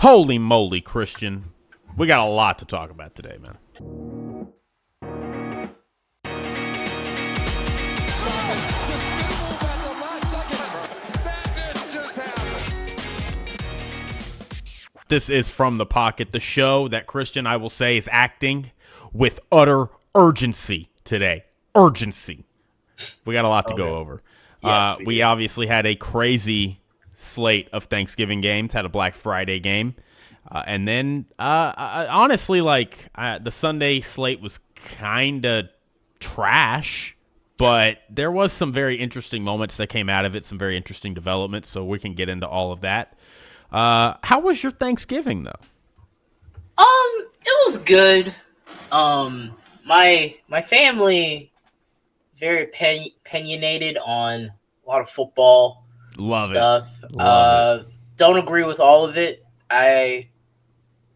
Holy moly, Christian. We got a lot to talk about today, man. This is From the Pocket, the show that Christian, I will say, is acting with utter urgency today. Urgency. We got a lot to go over. Yes, we obviously had a crazy slate of Thanksgiving games, had a Black Friday game. And then, honestly, the Sunday slate was kind of trash, but there was some very interesting moments that came out of it, some very interesting developments, so we can get into all of that. How was your Thanksgiving, though? It was good. My family very opinionated on a lot of football stuff. Don't agree with all of it. I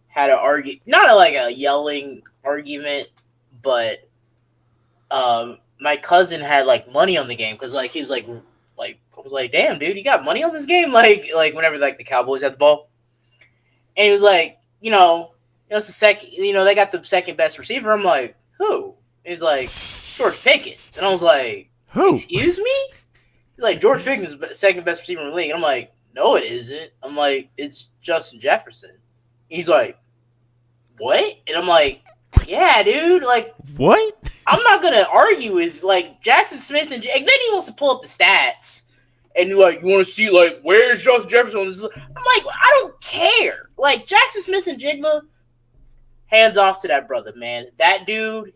had an not like a yelling argument, but my cousin had like money on the game because like he was like I was like, damn, dude, you got money on this game? Like whenever like the Cowboys had the ball, and he was like, it's the second, they got the second best receiver. I'm like, who? He's like, George Pickens, and I was like, who? Excuse me? He's like, George Pickens is the second best receiver in the league. And I'm like, no, it isn't. I'm like, it's Justin Jefferson. He's like, what? And I'm like, yeah, dude. Like, what? I'm not gonna argue with like Jackson Smith and then he wants to pull up the stats and like, you want to see like where's Justin Jefferson? I'm like, I don't care. Like Jackson Smith and Jigba, hands off to that brother, man. That dude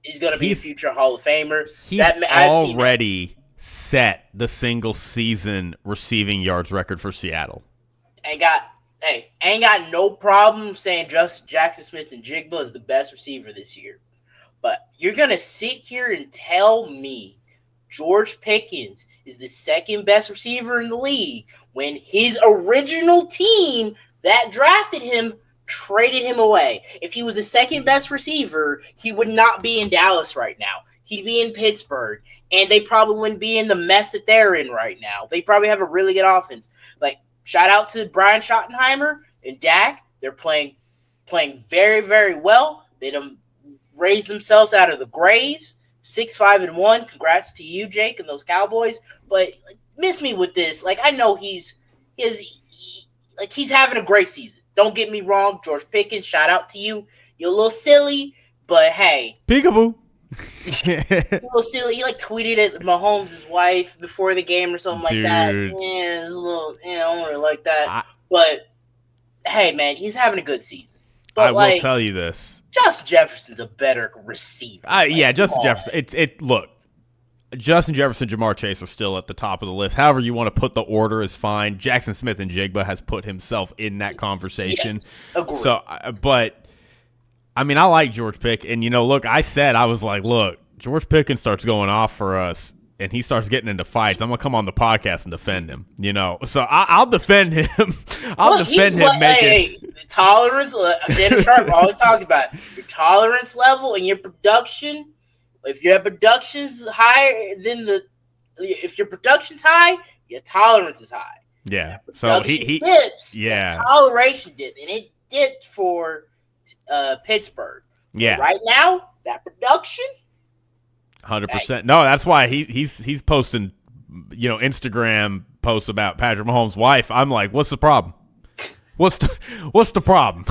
is gonna be a future Hall of Famer. He's already set the single season receiving yards record for Seattle. Ain't got no problem saying Jackson Smith and Jigba is the best receiver this year. But you're going to sit here and tell me George Pickens is the second best receiver in the league when his original team that drafted him traded him away. If he was the second best receiver, he would not be in Dallas right now. He'd be in Pittsburgh, and they probably wouldn't be in the mess that they're in right now. They probably have a really good offense. Like, shout out to Brian Schottenheimer and Dak. They're playing very, very well. They done raised themselves out of the graves. 6-5-1. Congrats to you, Jake, and those Cowboys. But miss me with this. Like, I know he's having a great season. Don't get me wrong, George Pickens. Shout out to you. You're a little silly, but hey, peekaboo. A little silly. He like tweeted at Mahomes' wife before the game or something like that. Yeah, it's a little, I don't really like that. But hey, man, he's having a good season. But, I will tell you this. Justin Jefferson's a better receiver. Justin Jefferson. Look, Justin Jefferson, Jamar Chase are still at the top of the list. However you want to put the order is fine. Jackson Smith and Jigba has put himself in that conversation. Yes, agreed. So, but I mean, I like George Pickens. And look, I was like, look, George Pickens starts going off for us, and he starts getting into fights. I'm gonna come on the podcast and defend him. So I'll defend him. Defend him. Tolerance. Shannon Sharp always talks about your tolerance level and your production. If your production's higher than if your production's high, your tolerance is high. Yeah. So he dips. Yeah. Toleration dip, and it dipped for Pittsburgh. Yeah. But right now, that production. 100%. No, that's why he's posting, Instagram posts about Patrick Mahomes' wife. I'm like, what's the problem? What's the problem?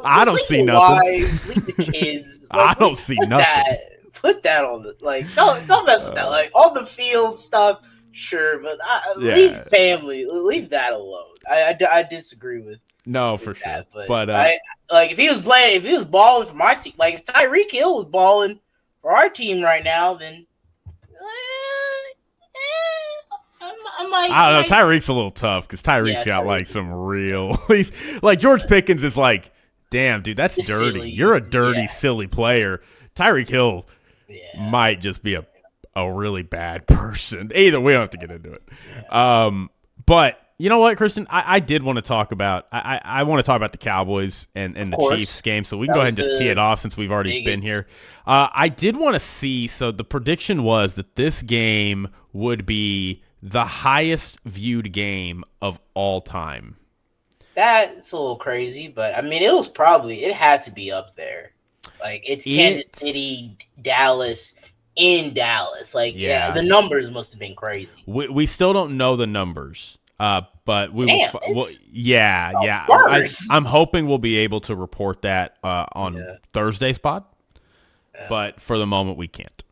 I don't see nothing. Wives, leave the kids. I don't see nothing. Put that on the don't mess with that. Like on the field stuff, sure, but leave family, leave that alone. I disagree with. No, for sure. That, but if he was balling for my team, like if Tyreek Hill was balling for our team right now, then I don't know. Tyreek's a little tough because Tyreek's got like some real. He's like George Pickens is like, damn, dude, that's dirty. Silly. You're a dirty, silly player. Tyreek Hill might just be a really bad person. Either we don't have to get into it. Yeah. But you know what, Kristen? I did want to talk about. I want to talk about the Cowboys and the Chiefs game, so we can go ahead and just tee it off since we've already been here. I did want to see. So the prediction was that this game would be the highest viewed game of all time. That's a little crazy, but I mean, it had to be up there. Like it's Kansas City, Dallas, in Dallas. Like yeah, Yeah. the numbers must have been crazy. We still don't know the numbers. But we Damn, will. Yeah, yeah. I'm first. hoping we'll be able to report that on Thursday's pod. But for the moment, we can't.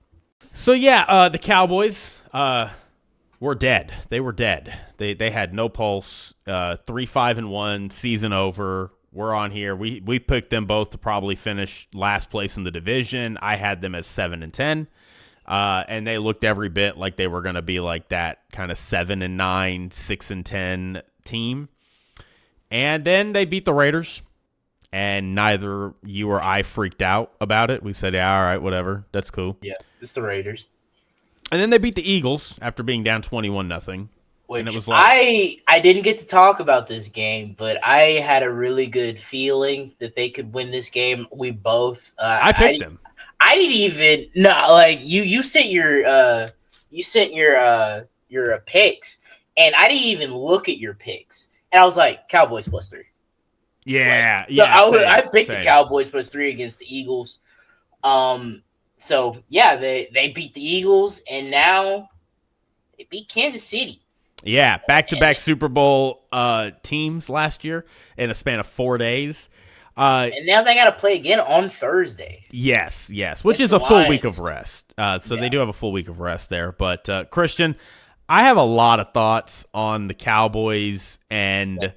So yeah, the Cowboys were dead. They were dead. They had no pulse. 3-5-1, season over. We're on here. We picked them both to probably finish last place in the division. I had them as 7-10. And they looked every bit like they were going to be like that kind of 7-9, 6-10 team. And then they beat the Raiders, and neither you or I freaked out about it. We said, yeah, all right, whatever. That's cool. Yeah, it's the Raiders. And then they beat the Eagles after being down 21-0. Which and it was like, I didn't get to talk about this game, but I had a really good feeling that they could win this game. We both. I picked them. I didn't even you sent your picks, and I didn't even look at your picks, and I was like Cowboys +3. Yeah, so I picked the Cowboys +3 against the Eagles. So yeah, they beat the Eagles, and now they beat Kansas City. Yeah, back-to-back Super Bowl teams last year in a span of 4 days. And now they got to play again on Thursday. Yes, which is a full week of rest. So they do have a full week of rest there. But, Christian, I have a lot of thoughts on the Cowboys and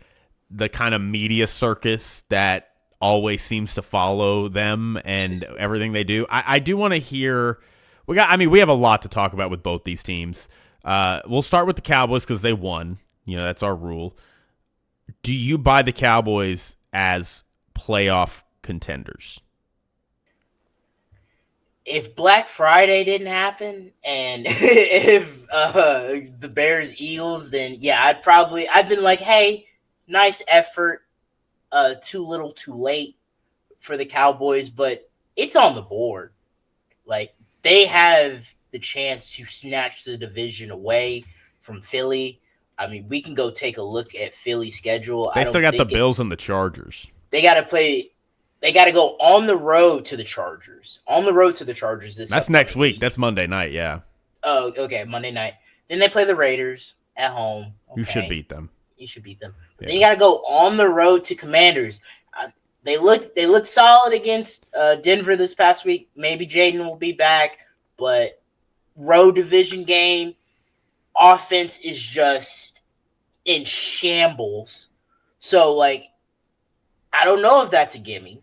the kind of media circus that always seems to follow them and everything they do. I do want to hear – we have a lot to talk about with both these teams. We'll start with the Cowboys because they won. That's our rule. Do you buy the Cowboys as – playoff contenders? If Black Friday didn't happen and if the Bears Eagles, then yeah, I'd been like, hey, nice effort, too little too late for the Cowboys, but it's on the board. Like they have the chance to snatch the division away from Philly. I mean, we can go take a look at Philly's schedule. They still got the Bills and the Chargers. They got to play. They got to go on the road to the Chargers. That's next week. That's Monday night. Yeah. Oh, okay. Monday night. Then they play the Raiders at home. Okay. You should beat them. Yeah. Then you got to go on the road to Commanders. They looked solid against Denver this past week. Maybe Jaden will be back, but road division game, offense is just in shambles. So like. I don't know if that's a gimme.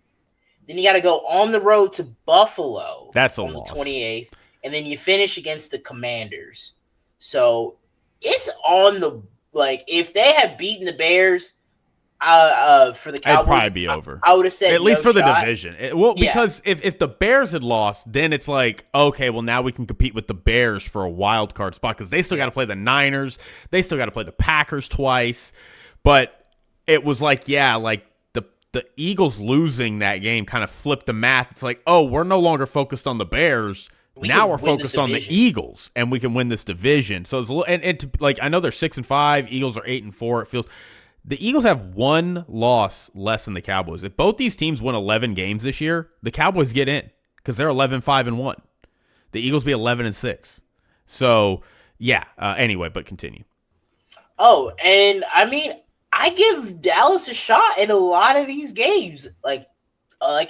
Then you got to go on the road to Buffalo. That's a on loss. The 28th, and then you finish against the Commanders. So it's on the if they had beaten the Bears, for the Cowboys, it'd probably be over. I would have said at least for shot. The division. Because if the Bears had lost, then it's like okay, well now we can compete with the Bears for a wild card spot because they still got to play the Niners, they still got to play the Packers twice. But it was the Eagles losing that game kind of flipped the math. It's like, oh, we're no longer focused on the Bears. Now we're focused on the Eagles, and we can win this division. So it's a little, I know they're 6-5. Eagles are 8-4. It feels the Eagles have one loss less than the Cowboys. If both these teams win 11 games this year, the Cowboys get in because they're 11-5-1. The Eagles be 11-6. So yeah. Anyway, but continue. Oh, and I mean. I give Dallas a shot in a lot of these games. Like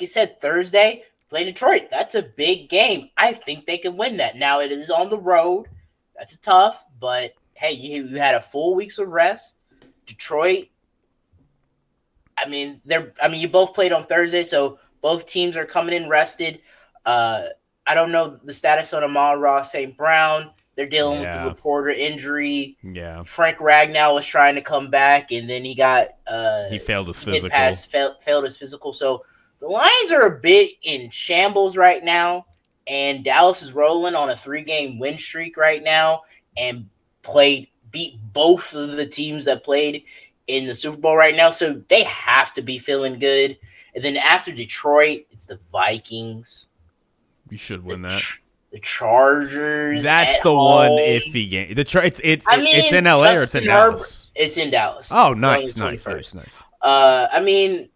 you said, Thursday, play Detroit. That's a big game. I think they can win that. Now, it is on the road. That's tough. But, hey, you had a full week's of rest. Detroit, you both played on Thursday, so both teams are coming in rested. I don't know the status on Amon-Ra St. Brown. They're dealing with the reporter injury. Yeah. Frank Ragnow was trying to come back, and then he got he failed his physical. Failed his physical. So the Lions are a bit in shambles right now, and Dallas is rolling on a 3-game win streak right now, and beat both of the teams that played in the Super Bowl right now. So they have to be feeling good. And then after Detroit, it's the Vikings. You should win that. The Chargers. That's the home. One iffy game. It's in LA or it's in Dallas? It's in Dallas. Oh, nice. I mean,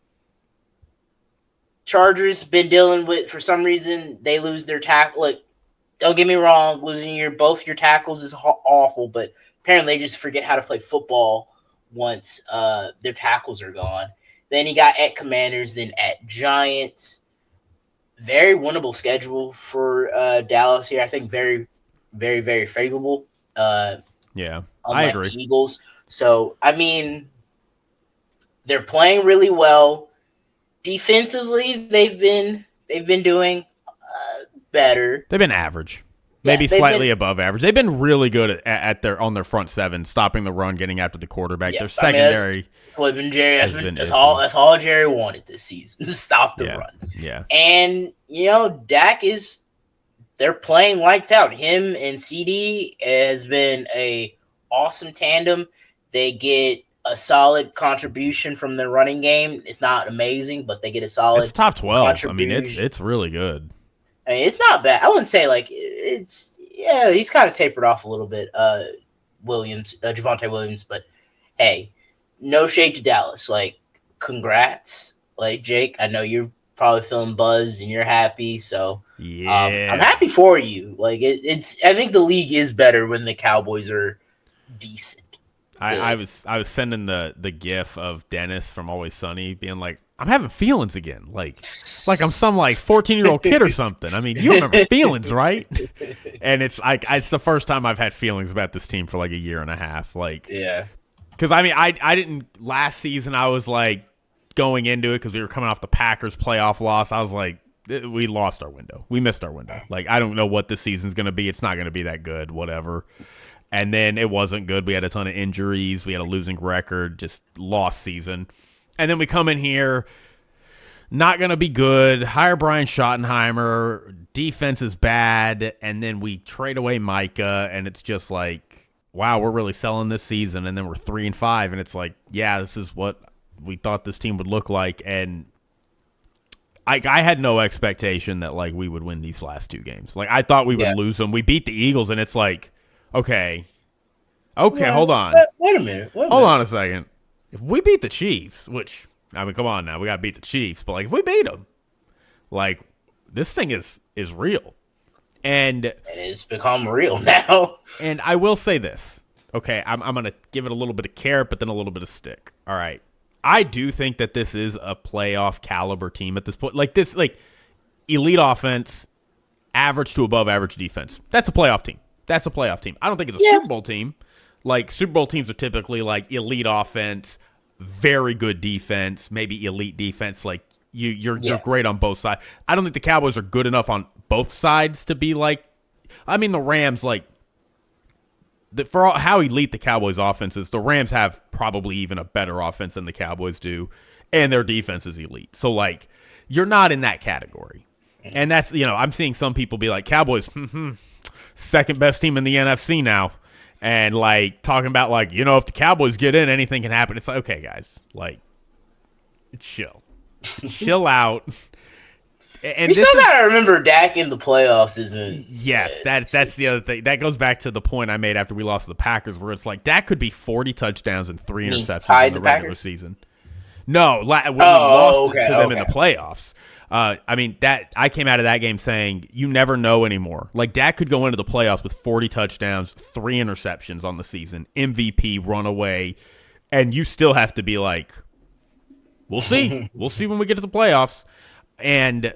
Chargers been dealing with, for some reason, they lose their tackle. Like, don't get me wrong, losing both your tackles is awful, but apparently they just forget how to play football once their tackles are gone. Then you got at Commanders, then at Giants. Very winnable schedule for Dallas here. I think very, very, very favorable. Yeah, I agree. The Eagles. So, I mean, they're playing really well. Defensively, they've been doing better. They've been average, maybe slightly above average. They've been really good at on their front seven, stopping the run, getting after the quarterback. Their secondary. That's all Jerry wanted this season. Stop the run. Yeah. And Dak they're playing lights out. Him and CD has been a awesome tandem. They get a solid contribution from the running game. It's not amazing, but they get a solid. It's top 12. I mean, it's really good. I mean, it's not bad. I wouldn't say he's kind of tapered off a little bit. Javonte Williams, but hey, no shade to Dallas. Like, congrats. Like, Jake, I know you're probably feeling buzzed and you're happy. So yeah, I'm happy for you. Like, I think the league is better when the Cowboys are decent. I was sending the gif of Dennis from Always Sunny being like, I'm having feelings again, like I'm some 14-year-old kid or something. I mean, you remember feelings, right? And it's the first time I've had feelings about this team for like a year and a half. Like, yeah, because I mean, I didn't last season. I was like going into it because we were coming off the Packers playoff loss. I was like, we lost our window. We missed our window. Like, I don't know what this season's gonna be. It's not gonna be that good. Whatever. And then it wasn't good. We had a ton of injuries. We had a losing record, just lost season. And then we come in here, not going to be good. Hire Brian Schottenheimer. Defense is bad. And then we trade away Micah. And it's just like, wow, we're really selling this season. And then we're 3-5. And it's like, yeah, this is what we thought this team would look like. And I had no expectation that we would win these last two games. Like, I thought we would lose them. We beat the Eagles. And it's like, okay, hold on. Wait a minute. Hold on a second. If we beat the Chiefs, which, I mean, come on now, we got to beat the Chiefs. But, if we beat them, this thing is real. And it's become real now. And I will say this. Okay, I'm going to give it a little bit of carrot, but then a little bit of stick. All right. I do think that this is a playoff caliber team at this point. Elite offense, average to above average defense. That's a playoff team. I don't think it's a Super Bowl team. Super Bowl teams are typically elite offense, very good defense, maybe elite defense. You're great on both sides. I don't think the Cowboys are good enough on both sides to be the Rams, for how elite the Cowboys offense is, the Rams have probably even a better offense than the Cowboys do, and their defense is elite. So, you're not in that category. And that's, I'm seeing some people be like, Cowboys, second best team in the NFC now. And talking about if the Cowboys get in, anything can happen. It's like, okay, guys, chill out. And we still gotta remember Dak in the playoffs isn't. Yes, that's the other thing. That goes back to the point I made after we lost to the Packers, where it's Dak could be 40 touchdowns and 3 interceptions in the regular season. No, when we lost to them in the playoffs. I came out of that game saying you never know anymore. Dak could go into the playoffs with 40 touchdowns, 3 interceptions on the season, MVP, runaway, and you still have to be we'll see. We'll see when we get to the playoffs. And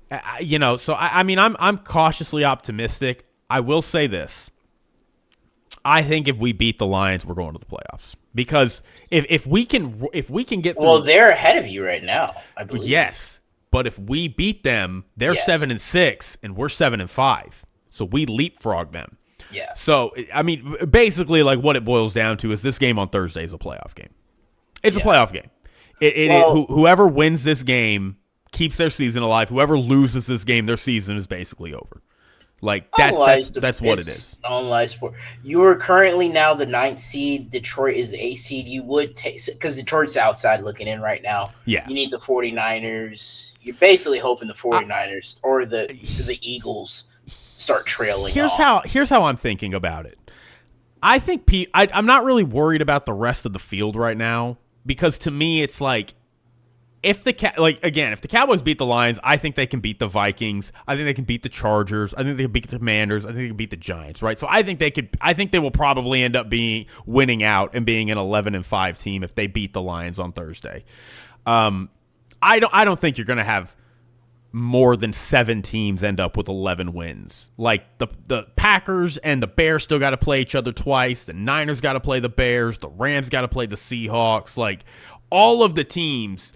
so I'm cautiously optimistic. I will say this. I think if we beat the Lions, we're going to the playoffs. Because if we can get through, well, they're ahead of you right now, I believe. Yes. But if we beat them, they're 7-6 and we're 7-5. So we leapfrog them. Yeah. So basically, what it boils down to is this game on Thursday is a playoff game. It's a playoff game. Whoever wins this game keeps their season alive. Whoever loses this game, their season is basically over. That's what it is. Online sport. You are currently now the 9th seed. Detroit is the 8th seed. You would take, because Detroit's outside looking in right now. Yeah. You need the 49ers. You're basically hoping the 49ers or the Eagles start trailing off. Here's how I'm thinking about it. I think I'm not really worried about the rest of the field right now, because to me it's like if the Cowboys beat the Lions, I think they can beat the Vikings. I think they can beat the Chargers. I think they can beat the Commanders. I think they can beat the Giants, right? So I think they could. I think they will probably end up winning out and being an 11-5 team if they beat the Lions on Thursday. I don't think you're going to have more than 7 teams end up with 11 wins. Like the Packers and the Bears still got to play each other twice. The Niners got to play the Bears. The Rams got to play the Seahawks. Like all of the teams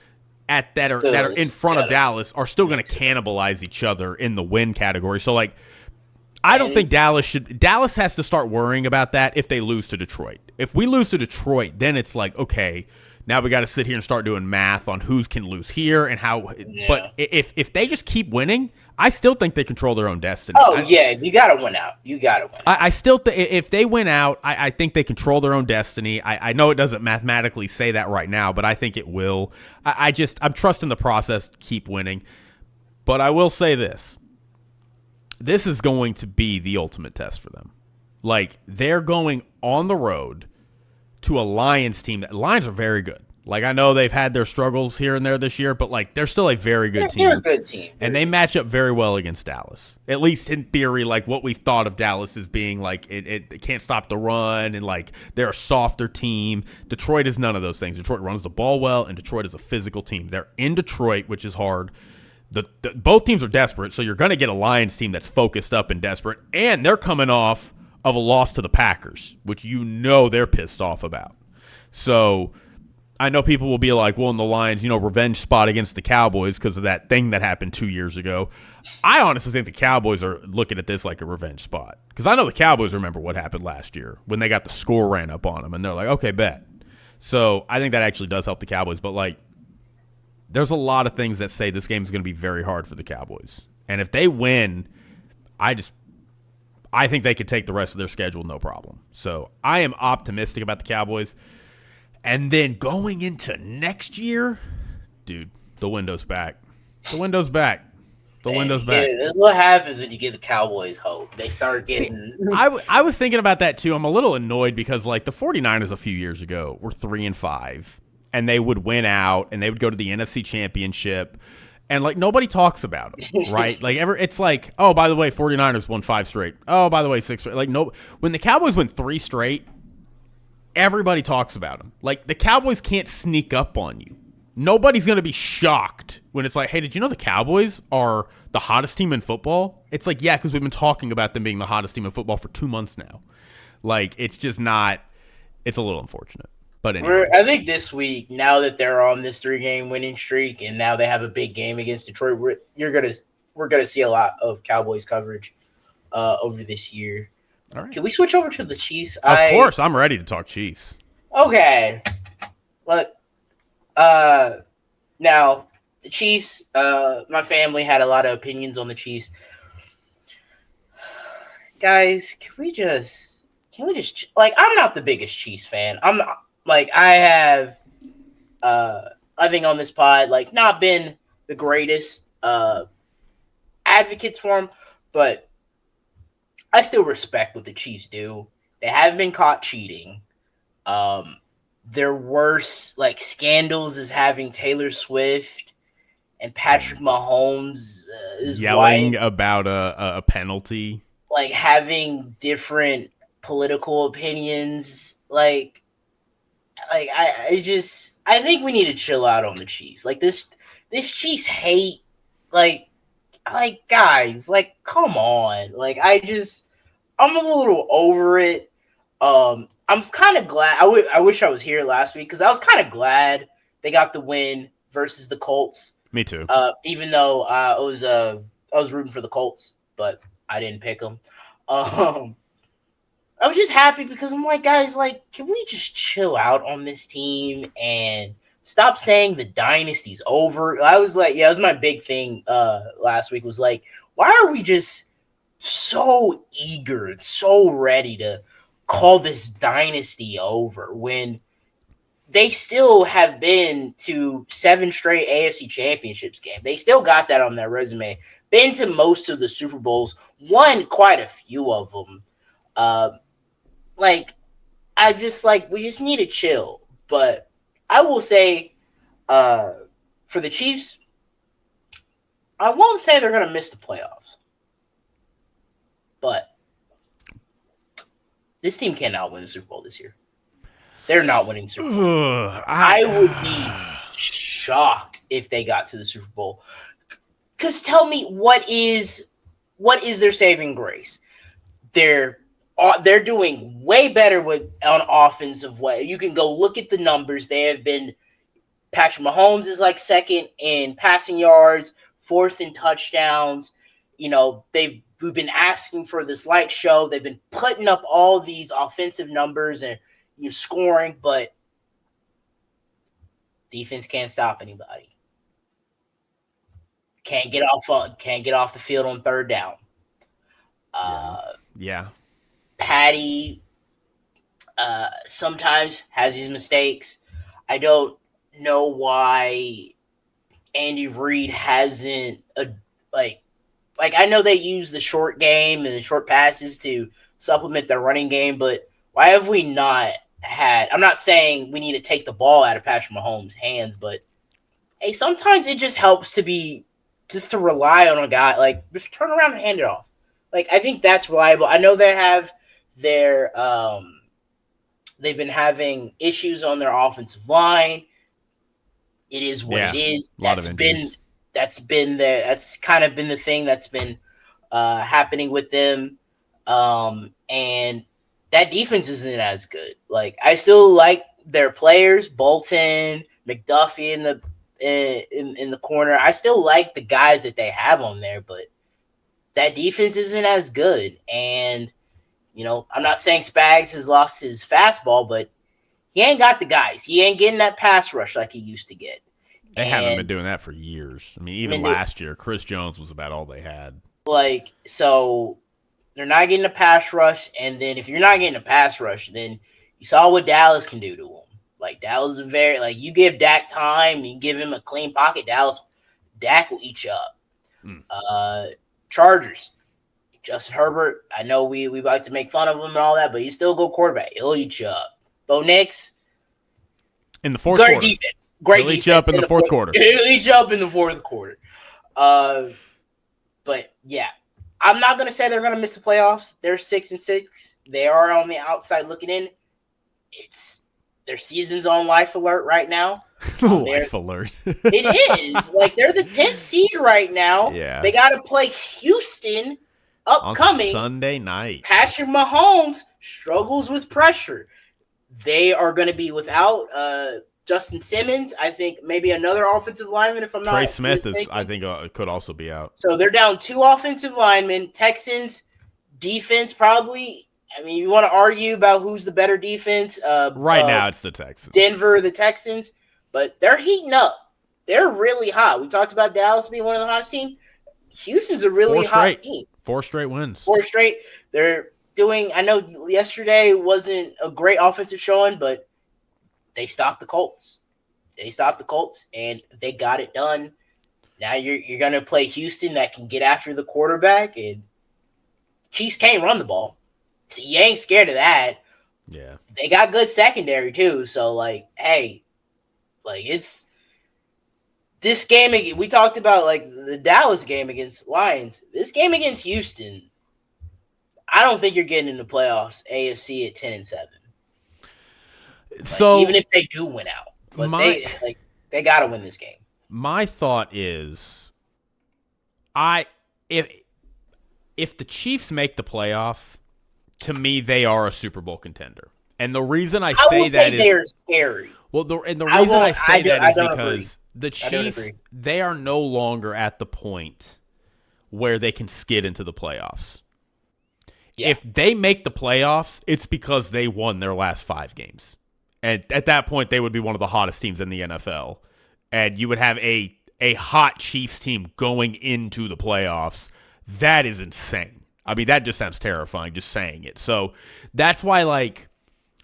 that are in front of Dallas are still going to cannibalize each other in the win category. So like I don't think Dallas has to start worrying about that if they lose to Detroit. If we lose to Detroit, then it's like, okay, now we got to sit here and start doing math on who can lose here and how. Yeah. But if they just keep winning, I still think they control their own destiny. You got to win out. You got to win. I still think if they win out, I think they control their own destiny. I know it doesn't mathematically say that right now, but I think it will. I'm trusting the process to keep winning. But I will say this. This is going to be the ultimate test for them. Like, they're going on the road to a Lions team. Lions are very good. Like, I know they've had their struggles here and there this year, but, like, they're still a very good team. They're a good team. And they match up very well against Dallas. At least in theory, like, what we thought of Dallas as being, like, it can't stop the run, and, like, they're a softer team. Detroit is none of those things. Detroit runs the ball well, and Detroit is a physical team. They're in Detroit, which is hard. Both teams are desperate, so you're going to get a Lions team that's focused up and desperate, and they're coming off of a loss to the Packers, which they're pissed off about. So I know people will be like, well, in the Lions, revenge spot against the Cowboys because of that thing that happened 2 years ago. I honestly think the Cowboys are looking at this like a revenge spot because I know the Cowboys remember what happened last year when they got the score ran up on them, and they're like, okay, bet. So I think that actually does help the Cowboys, but like, there's a lot of things that say this game is going to be very hard for the Cowboys. And if they win, I think they could take the rest of their schedule no problem. So I am optimistic about the Cowboys. And then going into next year, dude, the window's back. The window's back. The window's back. Yeah, that's what happens when you give the Cowboys hope. They start getting... See, I was thinking about that too. I'm a little annoyed because like the 49ers a few years ago were 3-5. And they would win out, and they would go to the NFC Championship, and like nobody talks about them, right? Like it's like, oh, by the way, 49ers won 5 straight. Oh, by the way, 6 straight. Like when the Cowboys win 3 straight, everybody talks about them. Like the Cowboys can't sneak up on you. Nobody's gonna be shocked when it's like, hey, did you know the Cowboys are the hottest team in football? It's like, yeah, because we've been talking about them being the hottest team in football for 2 months now. Like it's just not. It's a little unfortunate. But anyway. I think this week, now that they're on this 3-game winning streak, and now they have a big game against Detroit, we're gonna see a lot of Cowboys coverage over this year. All right. Can we switch over to the Chiefs? Of course, I'm ready to talk Chiefs. Okay, but now the Chiefs. My family had a lot of opinions on the Chiefs. Guys, can we just like, I'm not the biggest Chiefs fan. I'm not. Like, I have, I think on this pod, like, not been the greatest advocates for them, but I still respect what the Chiefs do. They have been caught cheating. Their worst, like, scandals is having Taylor Swift and Patrick Mahomes is yelling about a penalty. Like, having different political opinions, I think we need to chill out on the Chiefs. Like this Chiefs hate, like guys, like come on. Like I'm a little over it. I'm kind of glad. I wish I was here last week because I was kind of glad they got the win versus the Colts. Me too. Even though I was rooting for the Colts, but I didn't pick them. I was just happy because I'm like, guys, like, can we just chill out on this team and stop saying the dynasty's over? I was like, yeah, it was my big thing last week was like, why are we just so eager and so ready to call this dynasty over when they still have been to 7 straight AFC Championships game? They still got that on their resume. Been to most of the Super Bowls, won quite a few of them. We just need to chill. But I will say, for the Chiefs, I won't say they're going to miss the playoffs, but this team cannot win the Super Bowl this year. They're not winning the Super Bowl. I would be shocked if they got to the Super Bowl. Because tell me, what is their saving grace? They're doing way better on offensive way. You can go look at the numbers. They have been. Patrick Mahomes is like second in passing yards, fourth in touchdowns. We've been asking for this light show. They've been putting up all these offensive numbers and scoring, but defense can't stop anybody. Can't get off the field on third down. Yeah. Patty sometimes has these mistakes. I don't know why Andy Reid hasn't I know they use the short game and the short passes to supplement their running game, but why have we not had? I'm not saying we need to take the ball out of Patrick Mahomes' hands, but hey, sometimes it just helps to rely on a guy, just turn around and hand it off. I think that's reliable. I know they have they've been having issues on their offensive line. It is what it is. That's kind of been the thing that's been happening with them. And that defense isn't as good. I still like their players, Bolton, McDuffie in the corner. I still like the guys that they have on there, but that defense isn't as good. And I'm not saying Spags has lost his fastball, but he ain't got the guys. He ain't getting that pass rush like he used to get. They haven't been doing that for years. I mean, even last year, Chris Jones was about all they had. So they're not getting a pass rush, and then if you're not getting a pass rush, then you saw what Dallas can do to them. Dallas is you give Dak time, you give him a clean pocket, Dak will eat you up. Chargers, Justin Herbert, I know we like to make fun of him and all that, but he's still a good quarterback. He'll eat you up. Bo Nix, in the fourth quarter. Defense. Great defense. He'll eat you up in the fourth quarter. He'll eat you up in the fourth quarter. But yeah, I'm not going to say they're going to miss the playoffs. They're 6-6. They are on the outside looking in. Their season's on life alert right now. Life alert. It is. They're the 10th seed right now. Yeah. They got to play Houston upcoming. On Sunday night. Patrick Mahomes struggles with pressure. They are going to be without Justin Simmons. I think maybe another offensive lineman, if I'm not Trey Smith mistaken. could also be out. So they're down 2 offensive linemen. Texans defense probably. I mean, you want to argue about who's the better defense. Right now, it's the Texans. Denver, the Texans. But they're heating up. They're really hot. We talked about Dallas being one of the hottest teams. Houston's a really hot team. 4 straight wins. 4 straight. They're doing – I know yesterday wasn't a great offensive showing, but they stopped the Colts. And they got it done. Now you're going to play Houston that can get after the quarterback, and Chiefs can't run the ball. So you ain't scared of that. Yeah. They got good secondary too. So it's this game. We talked about the Dallas game against Lions. This game against Houston, I don't think you're getting in the playoffs. AFC at 10-7. So even if they do win out, but they got to win this game. My thought is, if the Chiefs make the playoffs, to me they are a Super Bowl contender. And the reason I say that is they're scary. Well, the reason I say that is because agree. The Chiefs, they are no longer at the point where they can skid into the playoffs. Yeah. If they make the playoffs, it's because they won their last 5 games. And at that point, they would be one of the hottest teams in the NFL. And you would have a hot Chiefs team going into the playoffs. That is insane. I mean, that just sounds terrifying just saying it. So that's why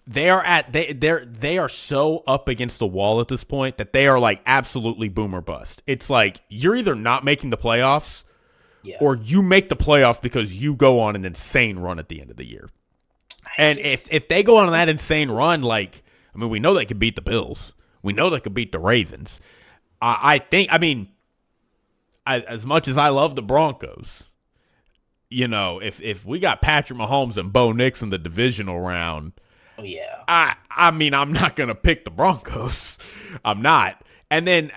they are so up against the wall at this point that they are absolutely boom or bust. It's you're either not making the playoffs or you make the playoffs because you go on an insane run at the end of the year. If they go on that insane run, we know they can beat the Bills. We know they could beat the Ravens. As much as I love the Broncos, if we got Patrick Mahomes and Bo Nix in the divisional round, Oh yeah. I'm not going to pick the Broncos. I'm not. And then,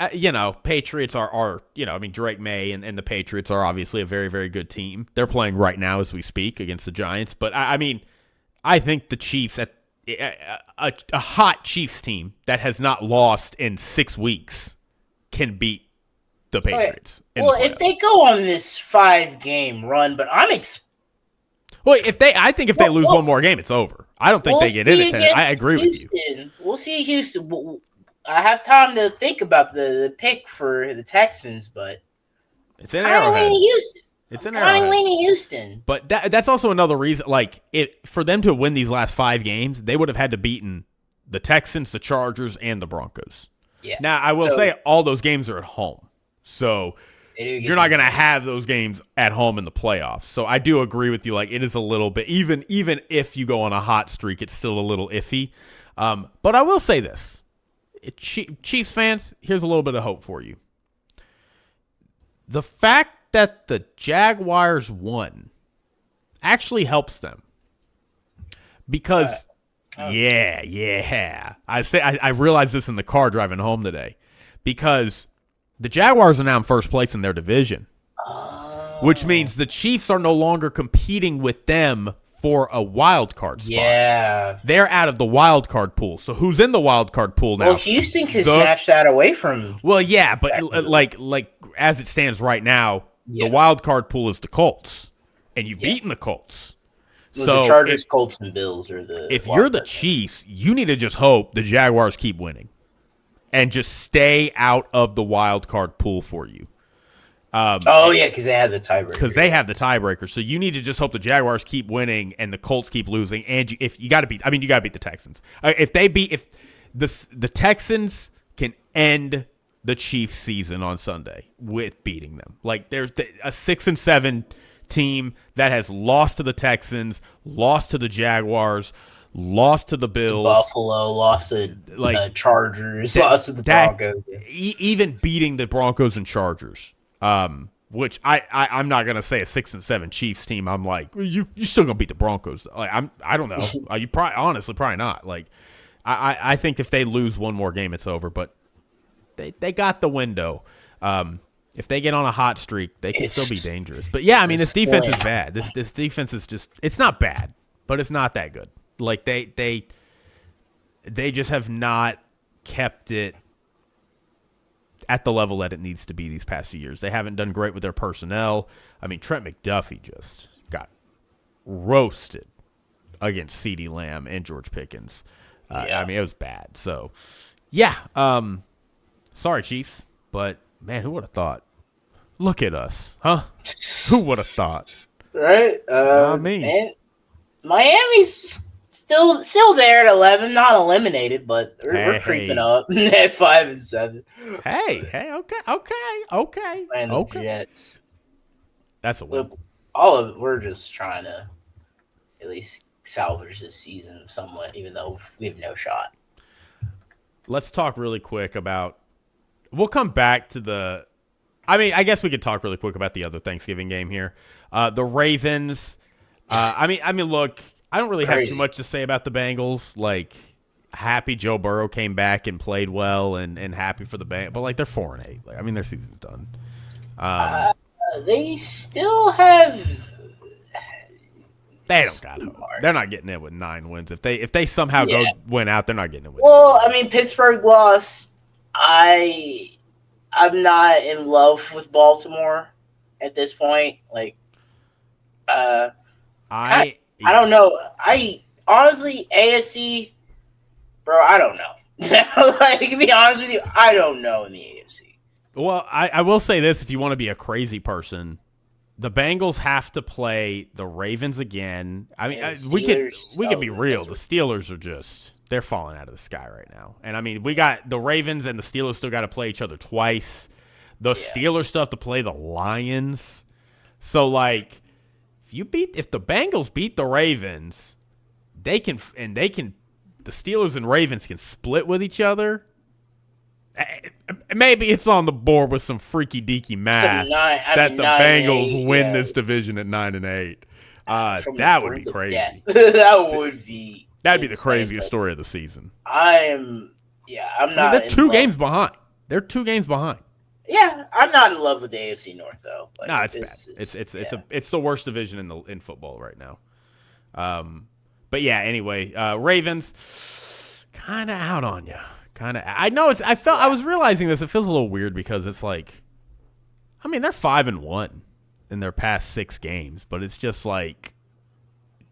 Patriots are Drake May and the Patriots are obviously a very, very good team. They're playing right now as we speak against the Giants. But, I think the Chiefs, a hot Chiefs team that has not lost in 6 weeks, can beat the Patriots. Well, if they go on this 5-game run, but I think if they lose one more game, it's over. I don't think they get in it. I agree with you. We'll see Houston. I have time to think about the pick for the Texans, but it's in Arrowhead. It's in Arrowhead. Leaning Houston. But that's also another reason. Like, for them to win these last 5 games, they would have had to beaten the Texans, the Chargers, and the Broncos. Yeah. Now, I will say all those games are at home. So you're not going to have those games at home in the playoffs. So I do agree with you. Like, it is a little bit, even if you go on a hot streak, it's still a little iffy. But I will say this. Chiefs fans, here's a little bit of hope for you. The fact that the Jaguars won actually helps them. Because, I realized this in the car driving home today. Because the Jaguars are now in first place in their division, which means the Chiefs are no longer competing with them for a wild card spot. Yeah. They're out of the wild card pool. So who's in the wild card pool now? Well, Houston can snatch that away from. Well, yeah, but like as it stands right now, the wild card pool is the Colts, and you've beaten the Colts. Well, so the Chargers, Colts, and Bills are the. If you're the Chiefs, you need to just hope the Jaguars keep winning, and just stay out of the wild card pool for you. Because they have the tiebreaker. So you need to just hope the Jaguars keep winning and the Colts keep losing. And you got to beat the Texans. If the Texans can end the Chiefs season on Sunday with beating them. Like, there's a 6-7 team that has lost to the Texans, lost to the Jaguars, lost to the Bills, to Buffalo, lost to the Chargers, lost to the Broncos. Even beating the Broncos and Chargers. Which I'm not gonna say a 6-7 Chiefs team. I'm like, you still gonna beat the Broncos. Like, I don't know. You probably not. Like, I think if they lose one more game, it's over. But they got the window. If they get on a hot streak, they can still be dangerous. But yeah, this defense is bad. This defense is it's not bad, but it's not that good. Like, they just have not kept it at the level that it needs to be these past few years. They haven't done great with their personnel. Trent McDuffie just got roasted against CeeDee Lamb and George Pickens. It was bad. So, yeah. Sorry, Chiefs. But, man, who would have thought? Look at us. Huh? Who would have thought? Right? Me. Miami's still there at 11, not eliminated, but we're creeping up at 5-7. Hey, okay. And the Jets. That's a win. We're just trying to at least salvage this season somewhat, even though we have no shot. Let's talk really quick about. We'll come back to the. I guess we could talk really quick about the other Thanksgiving game here. The Ravens. Look. I don't really have too much to say about the Bengals. Like, happy Joe Burrow came back and played well, and happy for the Bengals. But, like, they're 4-8. Like, their season's done. They still have. They don't got hope. They're not getting in with 9 wins. If they somehow go win out, they're not getting in with. Well, Pittsburgh lost. I'm not in love with Baltimore at this point. Like, I don't know. I honestly, AFC, bro, I don't know. Like, to be honest with you, I don't know in the AFC. Well, I will say this: if you want to be a crazy person, the Bengals have to play the Ravens again. We could be real. The Steelers are they're falling out of the sky right now. And we got the Ravens and the Steelers still got to play each other twice. The Steelers still have to play the Lions. So, like, if the Bengals beat the Ravens, the Steelers and Ravens can split with each other. Maybe it's on the board with some freaky deaky math that the Bengals win this division at 9-8. That would be crazy. That'd be the craziest story of the season. I'm not. They're 2 games behind. They're 2 games behind. Yeah, I'm not in love with the AFC North though. Like, no, it's bad. It's the worst division in football right now. But yeah, anyway, Ravens kind of out on you. I know I was realizing this. It feels a little weird because it's like, I mean, they're 5-1 in their past 6 games, but it's just like,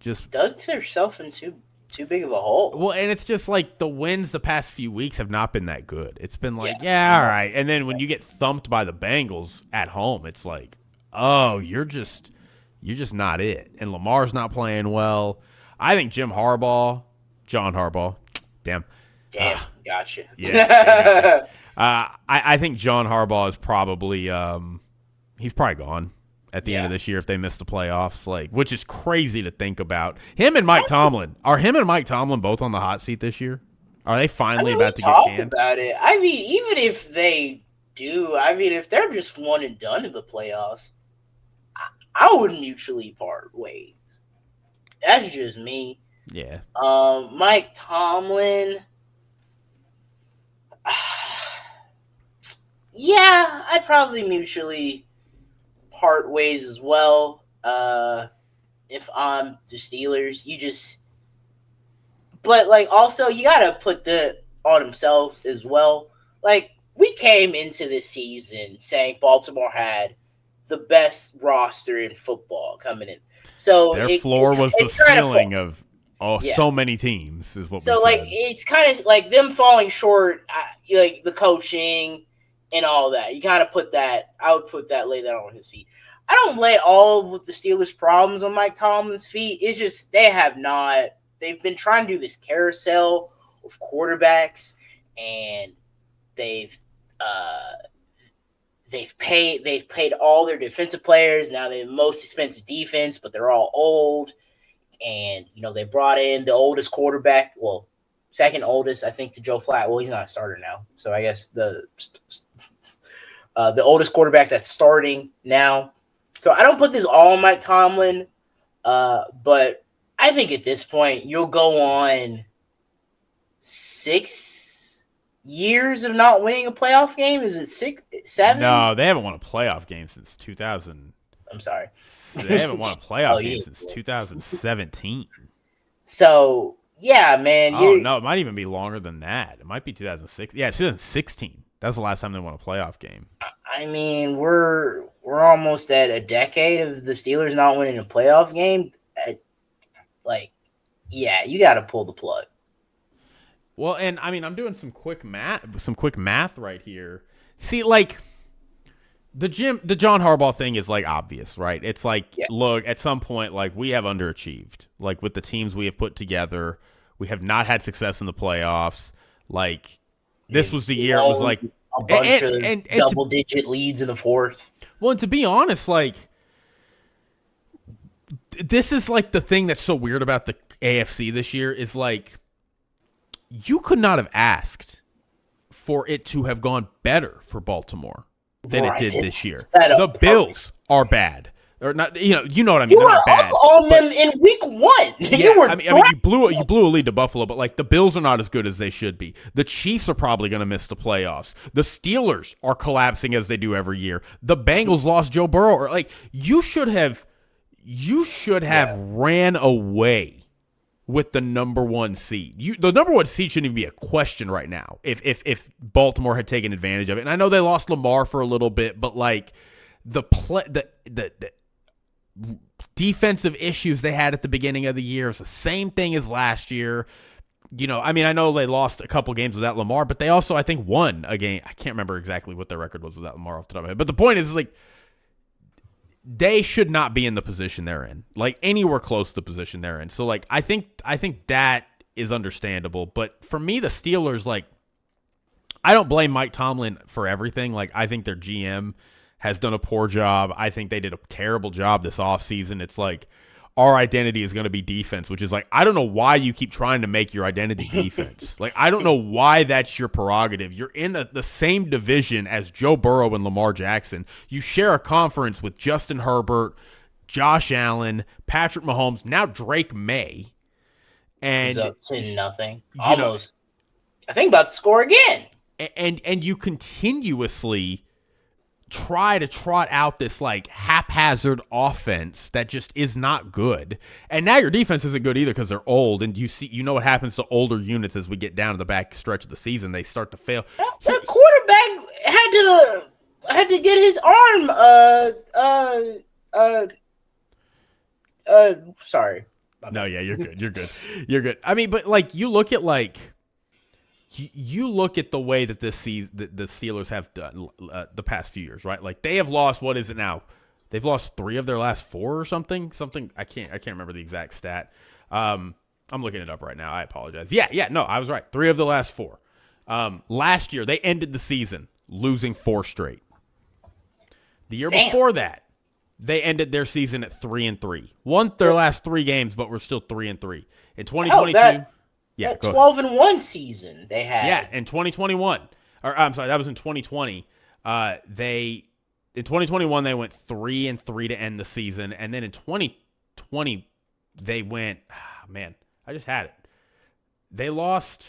dug yourself into too big of a hole. Well, and it's just like the wins the past few weeks have not been that good. It's been like, all right. And then when you get thumped by the Bengals at home, it's like, oh, you're just not it. And Lamar's not playing well. I think John Harbaugh, damn, gotcha. Yeah. I think John Harbaugh is probably he's probably gone at the end of this year if they miss the playoffs, like, which is crazy to think about. Him and Mike Tomlin both on the hot seat this year? Are they finally about to get canned? About it. I mean, even if they do, if they're just one and done in the playoffs, I would mutually part ways. That's just me. Yeah. Mike Tomlin. Yeah, I'd probably mutually part ways as well. If I'm the Steelers, but like also you gotta put on himself as well. Like, we came into this season saying Baltimore had the best roster in football coming in. So their floor was the ceiling of so many teams is what we said. So like it's kind of like them falling short, like the coaching and all that. You kind of lay that on his feet. I don't lay all of the Steelers' problems on Mike Tomlin's feet. It's just they've been trying to do this carousel of quarterbacks, and they've paid all their defensive players. Now they have the most expensive defense, but they're all old. And, they brought in the oldest quarterback, second oldest, I think, to Joe Flacco. Well, he's not a starter now. So I guess the oldest quarterback that's starting now. So I don't put this all on Mike Tomlin, but I think at this point you'll go on 6 years of not winning a playoff game. Is it 6, 7? No, they haven't won a playoff game since 2000. I'm sorry. They haven't won a playoff game since 2017. So, yeah, man. No, it might even be longer than that. It might be 2006. Yeah, it's 2016. That's the last time they won a playoff game. I mean, we're almost at a decade of the Steelers not winning a playoff game. You got to pull the plug. Well, and I mean, I'm doing some quick math right here. See, like, the John Harbaugh thing is like obvious, right? It's like, look, at some point, like, we have underachieved. Like, with the teams we have put together, we have not had success in the playoffs. Like, this was the year it was like a bunch of double-digit leads in the fourth. Well, and to be honest, like, this is like the thing that's so weird about the AFC this year is like, you could not have asked for it to have gone better for Baltimore than it did this year. The Bills are bad. Or not, you know what I mean. You were up on them in week 1. Yeah, you blew a lead to Buffalo, but like the Bills are not as good as they should be. The Chiefs are probably going to miss the playoffs. The Steelers are collapsing as they do every year. The Bengals lost Joe Burrow. Or like you should have ran away with the number 1 seed. The number 1 seed shouldn't even be a question right now. If Baltimore had taken advantage of it, and I know they lost Lamar for a little bit, but like the defensive issues they had at the beginning of the year is the same thing as last year. I mean, I know they lost a couple games without Lamar, but they also, I think, won a game. I can't remember exactly what their record was without Lamar off the top of my head. But the point is like, they should not be in the position they're in, like anywhere close to the position they're in. So like, I think that is understandable. But for me, the Steelers, like, I don't blame Mike Tomlin for everything. Like, I think their GM has done a poor job. I think they did a terrible job this offseason. It's like, our identity is going to be defense, which is like, I don't know why you keep trying to make your identity defense. Like, I don't know why that's your prerogative. You're in the same division as Joe Burrow and Lamar Jackson. You share a conference with Justin Herbert, Josh Allen, Patrick Mahomes, now Drake May. And he's up to nothing. Almost. I think about to score again. And you continuously try to trot out this like haphazard offense that just is not good. And now your defense isn't good either because they're old. And you know what happens to older units as we get down to the back stretch of the season. They start to fail. The quarterback had to get his arm sorry. No, yeah, you're good. You're good. You're good. I mean, but like you look at the way that this season the Steelers have done the past few years, right? Like they have lost, what is it now? They've lost 3 of their last 4 or something. I can't remember the exact stat. I'm looking it up right now. I apologize. Yeah, no, I was right. 3 of the last 4. Last year they ended the season losing 4 straight. The year before that, they ended their season at 3-3. Won their last 3 games, but we're still 3-3. In 2022. Yeah, that 12-1 season they had. Yeah, in 2021. Or I'm sorry, that was in 2020. In 2021 they went 3-3 to end the season, and then in 2020 they went. Man, I just had it. They lost.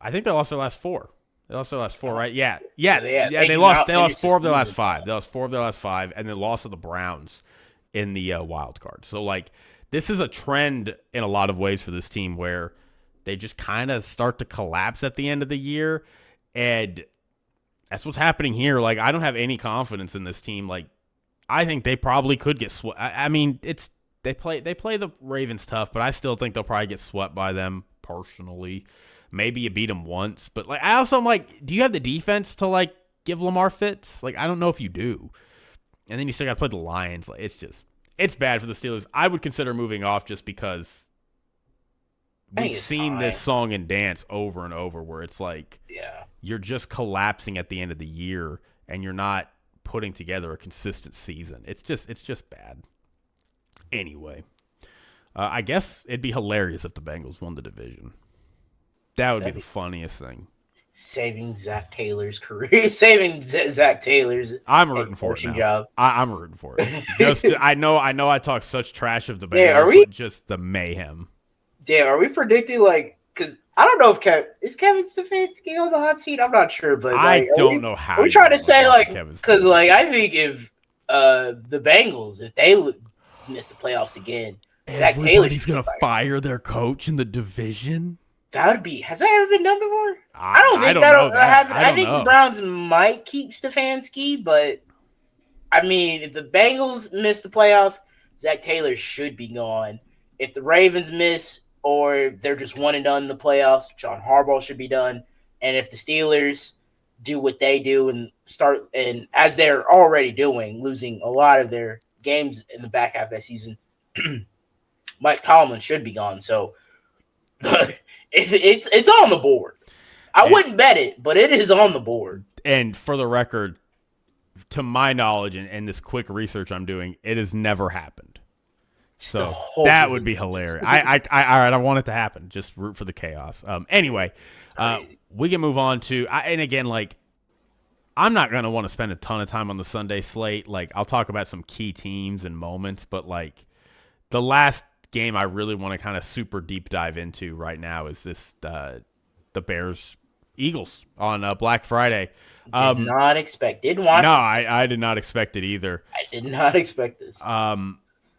I think they lost their last 4. They lost their last 4, right? Yeah. They lost 4 of their last 5. They lost 4 of their last 5, and then lost to the Browns in the wild card. So like, this is a trend in a lot of ways for this team where they just kind of start to collapse at the end of the year, and that's what's happening here. Like, I don't have any confidence in this team. Like, I think they probably could get swept. I mean, they play the Ravens tough, but I still think they'll probably get swept by them personally. Maybe you beat them once, but like, I also am like, do you have the defense to like give Lamar fits? Like, I don't know if you do. And then you still got to play the Lions. Like, it's bad for the Steelers. I would consider moving off just because we've seen this song and dance over and over where it's like, you're just collapsing at the end of the year and you're not putting together a consistent season. It's just bad. Anyway, I guess it'd be hilarious if the Bengals won the division. That'd be the funniest thing. Saving Zach Taylor's career. Saving Zach Taylor's I'm rooting for it now. Job. I'm rooting for it. Just I know I talk such trash of the Bengals, but just the mayhem. Damn, are we predicting like? Because I don't know if Kevin Stefanski on the hot seat. I'm not sure, but I don't know how. We're trying to say like because like I think if the Bengals if they miss the playoffs again, Zach Taylor's gonna fire their coach in the division. That would be. Has that ever been done before? I don't think that'll happen. I think the Browns might keep Stefanski, but I mean, if the Bengals miss the playoffs, Zach Taylor should be gone. If the Ravens miss or they're just one and done in the playoffs, John Harbaugh should be done. And if the Steelers do what they do and start, and as they're already doing, losing a lot of their games in the back half of that season, Mike Tomlin should be gone. So it's on the board. I wouldn't bet it, but it is on the board. And for the record, to my knowledge and this quick research I'm doing, it has never happened. So that would be hilarious. All right, I want it to happen. Just root for the chaos. Anyway, we can move on to and again, like, I'm not going to want to spend a ton of time on the Sunday slate. Like, I'll talk about some key teams and moments, but like the last game I really want to kind of super deep dive into right now is this the Bears Eagles on Black Friday. Didn't watch. No, I did not expect it either. I did not expect this.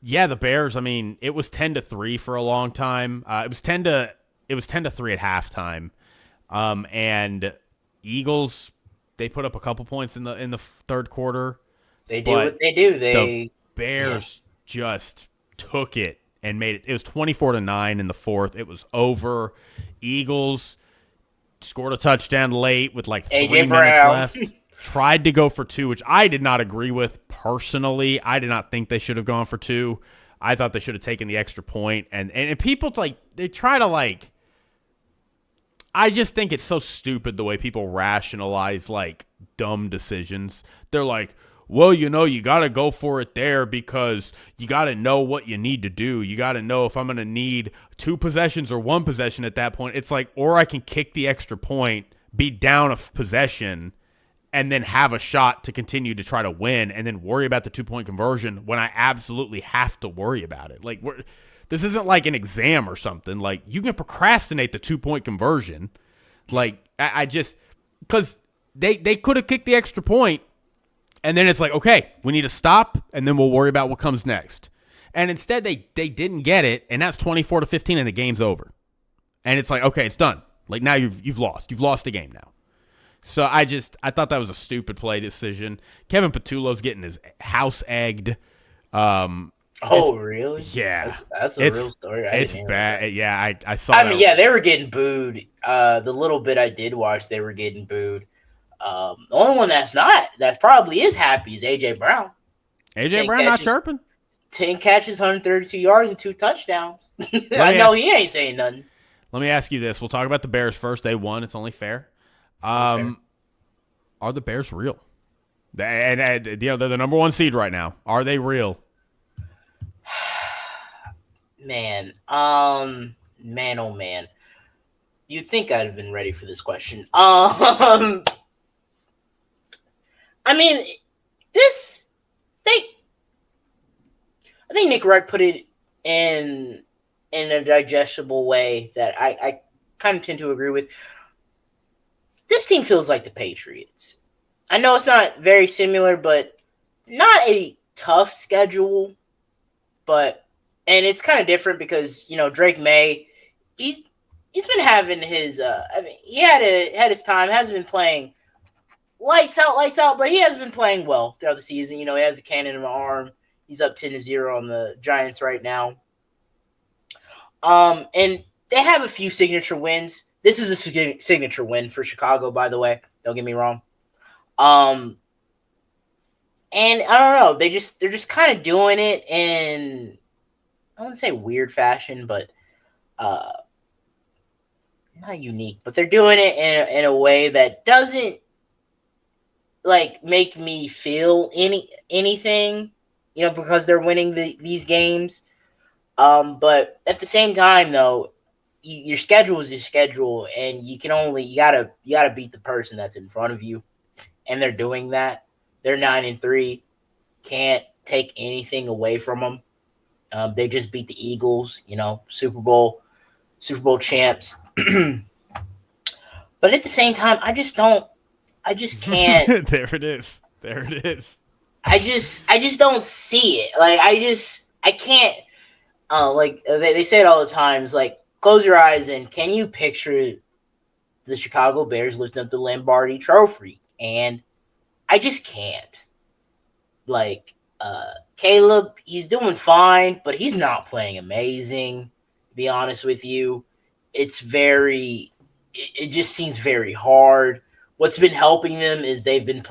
Yeah, the Bears. I mean, it was 10-3 for a long time. It was 10-3 at halftime. And Eagles, they put up a couple points in the third quarter. They do what they do. The Bears just took it and made it. It was 24-9 in the fourth. It was over. Eagles scored a touchdown late with like 3 minutes left. Tried to go for 2, which I did not agree with personally. I did not think they should have gone for 2. I thought they should have taken the extra point. And people like they try to like. I just think it's so stupid the way people rationalize like dumb decisions. They're like, well, you got to go for it there because you got to know what you need to do. You got to know if I'm going to need 2 possessions or 1 possession at that point. It's like, or I can kick the extra point, be down a possession, and then have a shot to continue to try to win and then worry about the 2-point conversion when I absolutely have to worry about it. Like, this isn't like an exam or something. Like, you can procrastinate the 2-point conversion. Like, I just – because they could have kicked the extra point, and then it's like, okay, we need to stop, and then we'll worry about what comes next. And instead, they didn't get it, and that's 24-15, and the game's over. And it's like, okay, it's done. Like, now you've lost. You've lost the game now. So I thought that was a stupid play decision. Kevin Patullo's getting his house egged. Really? Yeah. That's a real story. It's bad. That. Yeah, I saw I mean, yeah, they were getting booed. The little bit I did watch, they were getting booed. The only one that probably is happy is A.J. Brown. A.J. Brown not chirping? 10 catches, 132 yards, and 2 touchdowns. I know he ain't saying nothing. Let me ask you this. We'll talk about the Bears first. They won. It's only fair. Are the Bears real? And they're the number 1 seed right now. Are they real? Man, oh man. You'd think I'd have been ready for this question. I mean, I think Nick Wright put it in a digestible way that I kind of tend to agree with. This team feels like the Patriots. I know it's not very similar, but not a tough schedule. And it's kind of different because, Drake May, he's been having his he had his time, hasn't been playing lights out, but he has been playing well throughout the season. He has a cannon in the arm. He's up 10-0 on the Giants right now. And they have a few signature wins. This is a signature win for Chicago, by the way. Don't get me wrong. And I don't know. They're just kind of doing it in, I wouldn't say weird fashion, but not unique. But they're doing it in a way that doesn't make me feel anything, because they're winning these games. But at the same time, though, your schedule is your schedule, and you gotta beat the person that's in front of you, and they're doing that. They're 9-3, can't take anything away from them. They just beat the Eagles, Super Bowl champs. But at the same time, I just can't. There it is. I just don't see it. I can't. They say it all the time. It's like, close your eyes and can you picture the Chicago Bears lifting up the Lombardi Trophy? And I just can't. Caleb, he's doing fine, but he's not playing amazing, to be honest with you. It just seems very hard. What's been helping them is they've been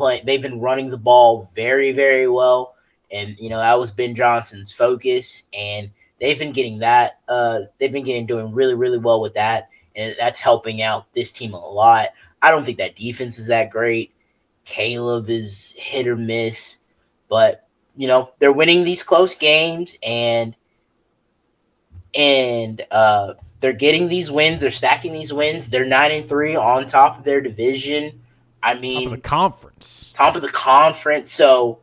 running the ball very, very well. And, that was Ben Johnson's focus. And they've been getting that. Doing really, really well with that. And that's helping out this team a lot. I don't think that defense is that great. Caleb is hit or miss. But, they're winning these close games and they're getting these wins. They're stacking these wins. They're 9-3 on top of their division. I mean, top of the conference. So,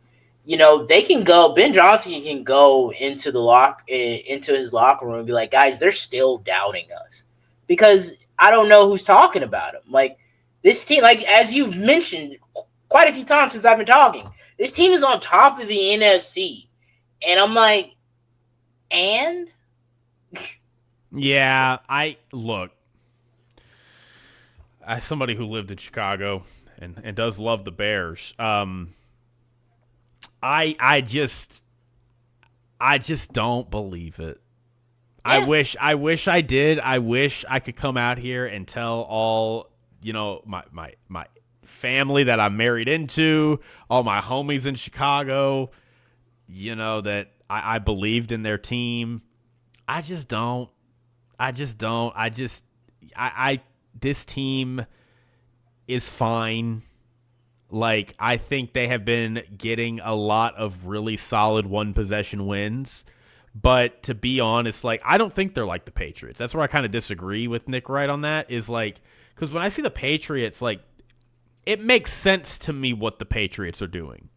they can go. Ben Johnson can go into his locker room and be like, guys, they're still doubting us because I don't know who's talking about him. This team, as you've mentioned quite a few times since I've been talking, this team is on top of the NFC, and I'm like, and. Yeah, look, as somebody who lived in Chicago and does love the Bears, I just don't believe it. Yeah. I wish I did. I wish I could come out here and tell all, my family that I'm married into, all my homies in Chicago, that I believed in their team. I just don't. This team is fine. Like, I think they have been getting a lot of really solid one-possession wins. But to be honest, like, I don't think they're like the Patriots. That's where I kind of disagree with Nick Wright on that, is like, because when I see the Patriots, like, it makes sense to me what the Patriots are doing.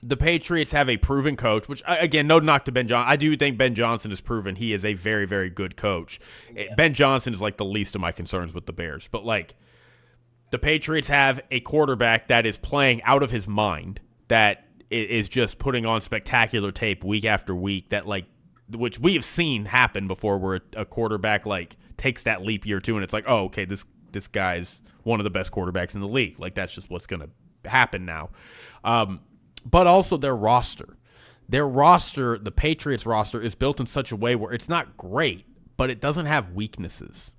The Patriots have a proven coach, which, again, no knock to Ben Johnson. I do think Ben Johnson has proven he is a very, very good coach. Yeah. Ben Johnson is, like, the least of my concerns with the Bears. But, like, the Patriots have a quarterback that is playing out of his mind, that is just putting on spectacular tape week after week, that, like, which we have seen happen before, where a quarterback, like, takes that leap year two, and it's like, oh, okay, this guy's one of the best quarterbacks in the league. Like, that's just what's going to happen now. But also their roster. The Patriots roster, is built in such a way where it's not great, but it doesn't have weaknesses.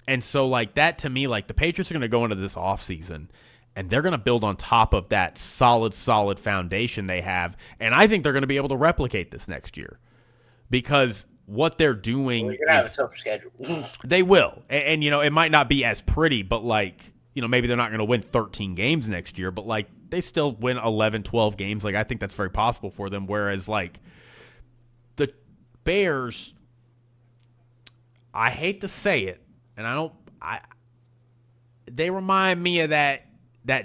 And so, like, that to me, like, the Patriots are going to go into this offseason, and they're going to build on top of that solid foundation they have. And I think they're going to be able to replicate this next year, because what they're doing, you're going to have a tougher schedule. They will. And, you know, it might not be as pretty, but, like, you know, maybe they're not going to win 13 games next year, but, like, they still win 11, 12 games. Like, I think that's very possible for them. Whereas, like, the Bears, I hate to say it, and they remind me of that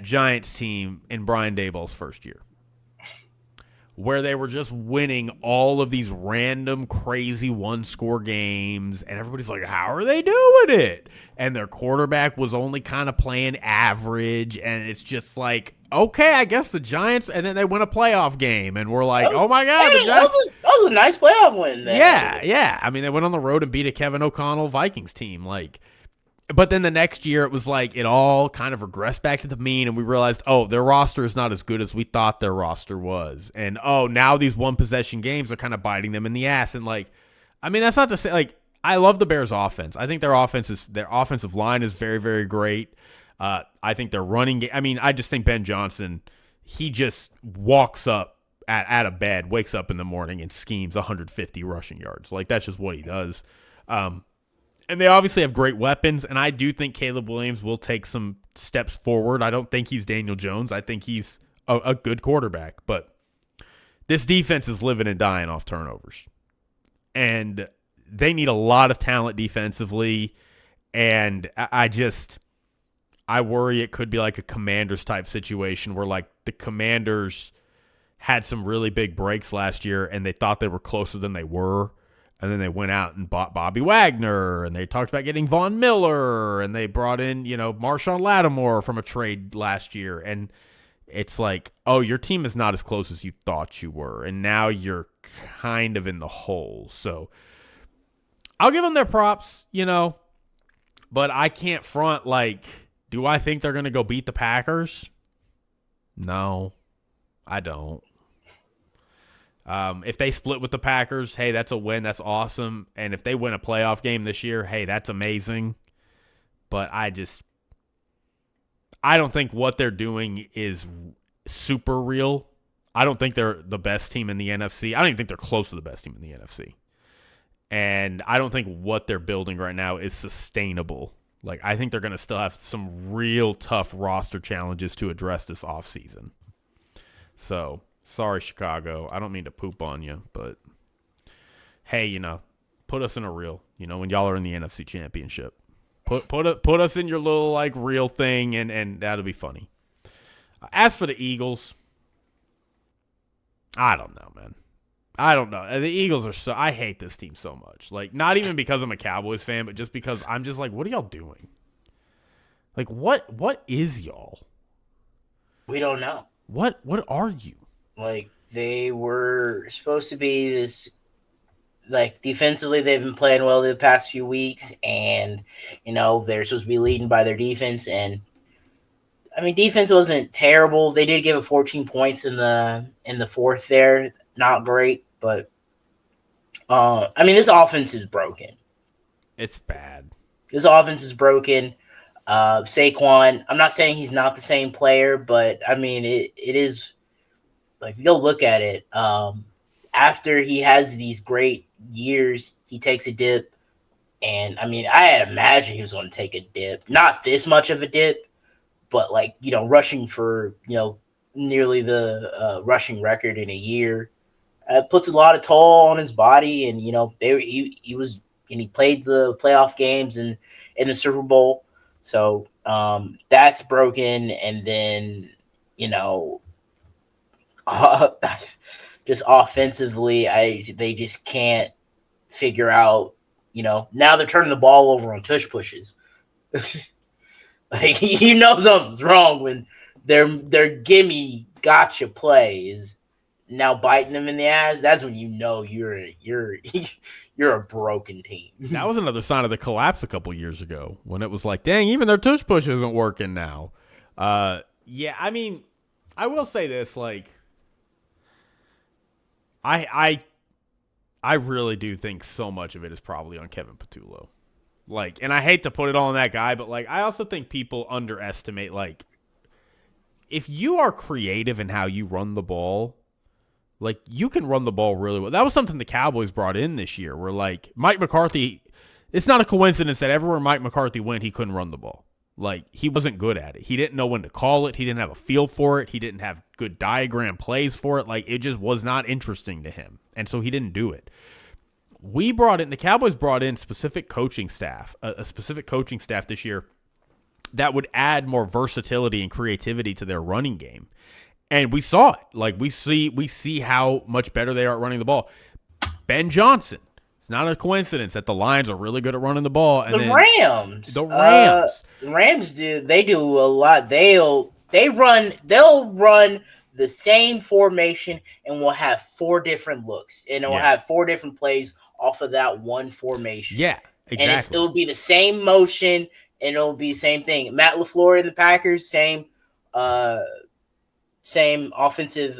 Giants team in Brian Daboll's first year, where they were just winning all of these random crazy one-score games, and everybody's like, how are they doing it? And their quarterback was only kind of playing average, and it's just like, okay, I guess the Giants, and then they win a playoff game, and we're like, oh my God, the Giants. That was a nice playoff win then. Yeah. I mean, they went on the road and beat a Kevin O'Connell Vikings team, like. But then the next year, it was like it all kind of regressed back to the mean, and we realized, oh, their roster is not as good as we thought their roster was. And, oh, now these one-possession games are kind of biting them in the ass. And, like, I mean, that's not to say, like, I love the Bears' offense. I think their offensive line is very, very great. I think their running game, I mean, I just think Ben Johnson, he just walks up out of bed, wakes up in the morning, and schemes 150 rushing yards. Like, that's just what he does. And they obviously have great weapons, and I do think Caleb Williams will take some steps forward. I don't think he's Daniel Jones. I think he's a good quarterback. But this defense is living and dying off turnovers. And they need a lot of talent defensively, and I worry it could be like a Commanders-type situation where, like, the Commanders had some really big breaks last year, and they thought they were closer than they were. And then they went out and bought Bobby Wagner, and they talked about getting Von Miller, and they brought in, you know, Marshawn Lattimore from a trade last year. And it's like, oh, your team is not as close as you thought you were, and now you're kind of in the hole. So I'll give them their props, you know, but I can't front, like, do I think they're going to go beat the Packers? No, I don't. If they split with the Packers, hey, that's a win. That's awesome. And if they win a playoff game this year, hey, that's amazing. But I don't think what they're doing is super real. I don't think they're the best team in the NFC. I don't even think they're close to the best team in the NFC. And I don't think what they're building right now is sustainable. Like, I think they're going to still have some real tough roster challenges to address this offseason. So, sorry, Chicago. I don't mean to poop on you, but hey, you know, put us in a reel. You know, when y'all are in the NFC Championship, put us in your little, like, real thing, and that'll be funny. As for the Eagles, I don't know, man. I don't know. The Eagles are I hate this team so much. Like, not even because I'm a Cowboys fan, but just because I'm just like, what are y'all doing? Like, what is y'all? We don't know. What are you? Like, they were supposed to be this, like, defensively they've been playing well the past few weeks, and, you know, they're supposed to be leading by their defense, and I mean, defense wasn't terrible. They did give it 14 points in the fourth there. Not great, but I mean, this offense is broken. It's bad. This offense is broken. Saquon, I'm not saying he's not the same player, but I mean, it is, like, if you go look at it, after he has these great years, he takes a dip. And I mean, I had imagined he was going to take a dip. Not this much of a dip, but like, rushing for, nearly the rushing record in a year. Puts a lot of toll on his body, and he played the playoff games and in the Super Bowl, so that's broken. And then just offensively, they just can't figure out. Now they're turning the ball over on tush pushes. Like, something's wrong when their gimme gotcha play is now biting them in the ass. That's when you're you're a broken team. That was another sign of the collapse a couple years ago when it was like, dang, even their tush push isn't working now. Yeah, I mean, I will say this, like, I really do think so much of it is probably on Kevin Patullo. Like, and I hate to put it all on that guy, but like, I also think people underestimate, like, if you are creative in how you run the ball, like, you can run the ball really well. That was something the Cowboys brought in this year, where, like, Mike McCarthy, it's not a coincidence that everywhere Mike McCarthy went, he couldn't run the ball. Like, he wasn't good at it. He didn't know when to call it. He didn't have a feel for it. He didn't have good diagram plays for it. Like, it just was not interesting to him. And so he didn't do it. The Cowboys brought in specific coaching staff, a specific coaching staff this year that would add more versatility and creativity to their running game. And we saw it. Like, we see how much better they are at running the ball. Ben Johnson. It's not a coincidence that the Lions are really good at running the ball. And the Rams. The Rams do a lot. They'll run the same formation and will have 4 different looks. And it will have 4 different plays off of that one formation. Yeah, exactly. And it'll be the same motion, and it'll be the same thing. Matt LaFleur and the Packers, same offensive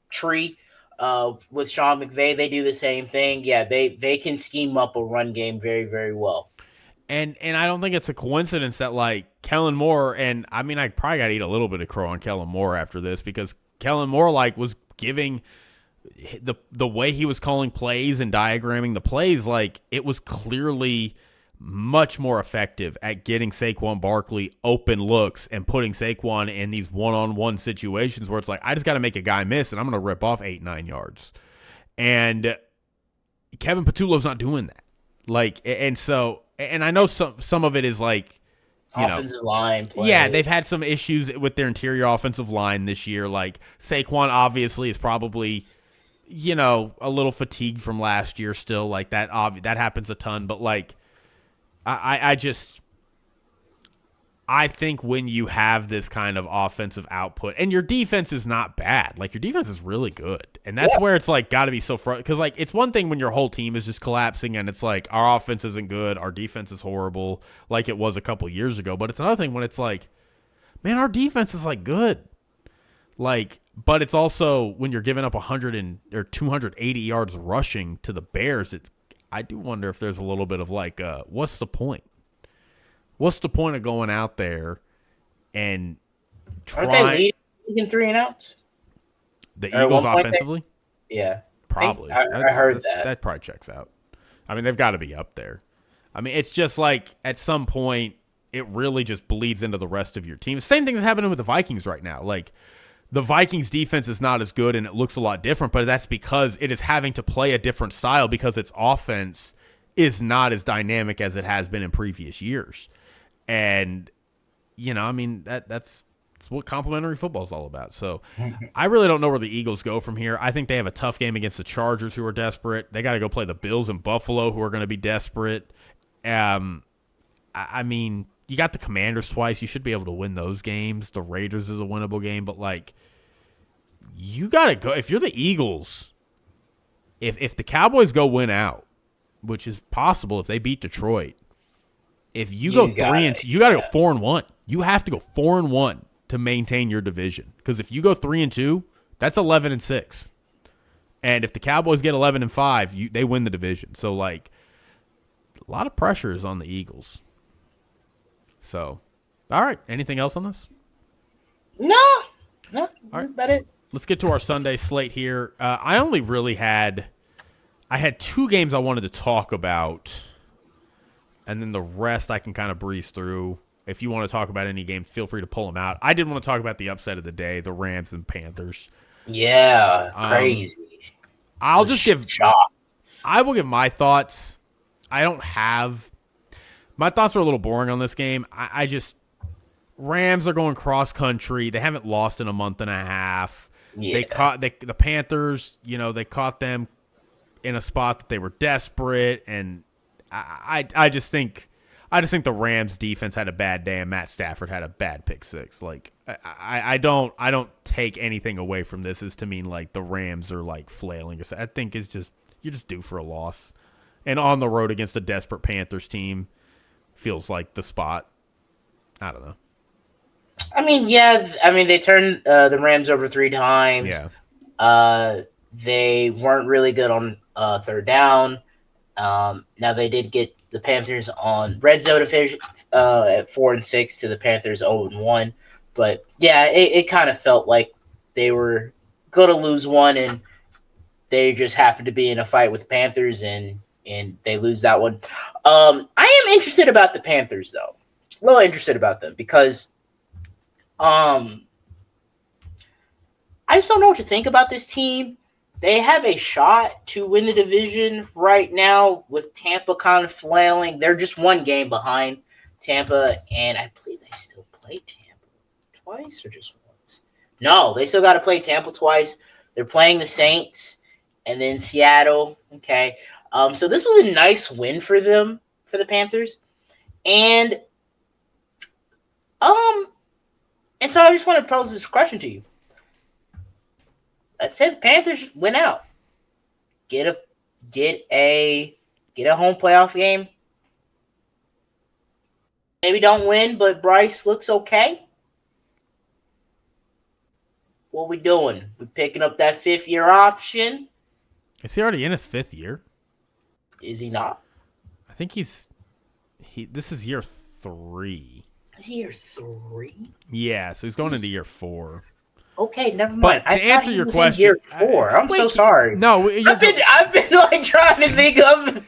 tree with Sean McVay. They do the same thing. Yeah, they can scheme up a run game very, very well. And I don't think it's a coincidence that, like, Kellen Moore, and I mean, I probably got to eat a little bit of crow on Kellen Moore after this, because Kellen Moore, like, was giving the way he was calling plays and diagramming the plays, like, it was clearly much more effective at getting Saquon Barkley open looks and putting Saquon in these one-on-one situations where it's like, I just got to make a guy miss and I'm going to rip off 8-9 yards. And Kevin Patullo's not doing that. Like, and so, and I know some of it is like, offensive line play. Yeah, they've had some issues with their interior offensive line this year. Like, Saquon obviously is probably, a little fatigued from last year still. Like, that happens a ton. But, like, I think when you have this kind of offensive output, and your defense is not bad, like, your defense is really good. And that's where it's like got to be so frustrating. Because, like, it's one thing when your whole team is just collapsing and it's like, our offense isn't good, our defense is horrible, like it was a couple years ago. But it's another thing when it's like, man, our defense is, like, good. Like, but it's also when you're giving up 280 yards rushing to the Bears, I do wonder if there's a little bit of like, what's the point? What's the point of going out there and trying? Aren't they leading 3 and outs? The Eagles offensively? Yeah. Probably. I heard that. That probably checks out. I mean, they've got to be up there. I mean, it's just like at some point, it really just bleeds into the rest of your team. Same thing that's happening with the Vikings right now. Like, the Vikings defense is not as good and it looks a lot different, but that's because it is having to play a different style because its offense is not as dynamic as it has been in previous years. And, I mean, that's what complimentary football is all about. So I really don't know where the Eagles go from here. I think they have a tough game against the Chargers, who are desperate. They got to go play the Bills in Buffalo, who are going to be desperate. I mean, you got the Commanders twice. You should be able to win those games. The Raiders is a winnable game, but, like, you got to go. If you're the Eagles, if the Cowboys go win out, which is possible if they beat Detroit, if you go 3-2, you got to go 4-1. You have to go 4-1 to maintain your division. Because if you go 3-2, that's 11-6. And if the Cowboys get 11-5, they win the division. So, like, a lot of pressure is on the Eagles. So, all right. Anything else on this? No. All right. About it. Let's get to our Sunday slate here. I only really had 2 games I wanted to talk about, and then the rest I can kind of breeze through. if you want to talk about any game, feel free to pull them out. I did want to talk about the upset of the day, the Rams and Panthers. Yeah, crazy. I will give my thoughts. My thoughts are a little boring on this game. Rams are going cross country. They haven't lost in a month and a half. Yeah. The Panthers, they caught them in a spot that they were desperate, and I just think the Rams defense had a bad day and Matt Stafford had a bad pick six. Like I don't take anything away from this as to mean like the Rams are like flailing. I think you're just due for a loss. And on the road against a desperate Panthers team feels like the spot. I don't know. They turned the Rams over 3 times. Yeah. They weren't really good on third down. Now they did get the Panthers on red zone at 4-6 to the Panthers 0-1. But yeah, it kind of felt like they were going to lose one, and they just happened to be in a fight with the Panthers, and they lose that one. I am interested about the Panthers, though. A little interested about them because I just don't know what to think about this team. They have a shot to win the division right now with Tampa kind of flailing. They're just one game behind Tampa, and I believe they still play Tampa twice or just once. No, they still got to play Tampa twice. They're playing the Saints and then Seattle. Okay. So this was a nice win for them, for the Panthers. And so I just want to pose this question to you. Let's say the Panthers win out. Get a home playoff game. Maybe don't win, but Bryce looks okay. What we doing? We picking up that 5th-year option? Is he already in his 5th year? Is he not? I think this is year 3. Is he year 3? Yeah, so he's going into year 4. Okay, never mind. But to answer your question, year 4. I'm so sorry. No, I've been like trying to think of.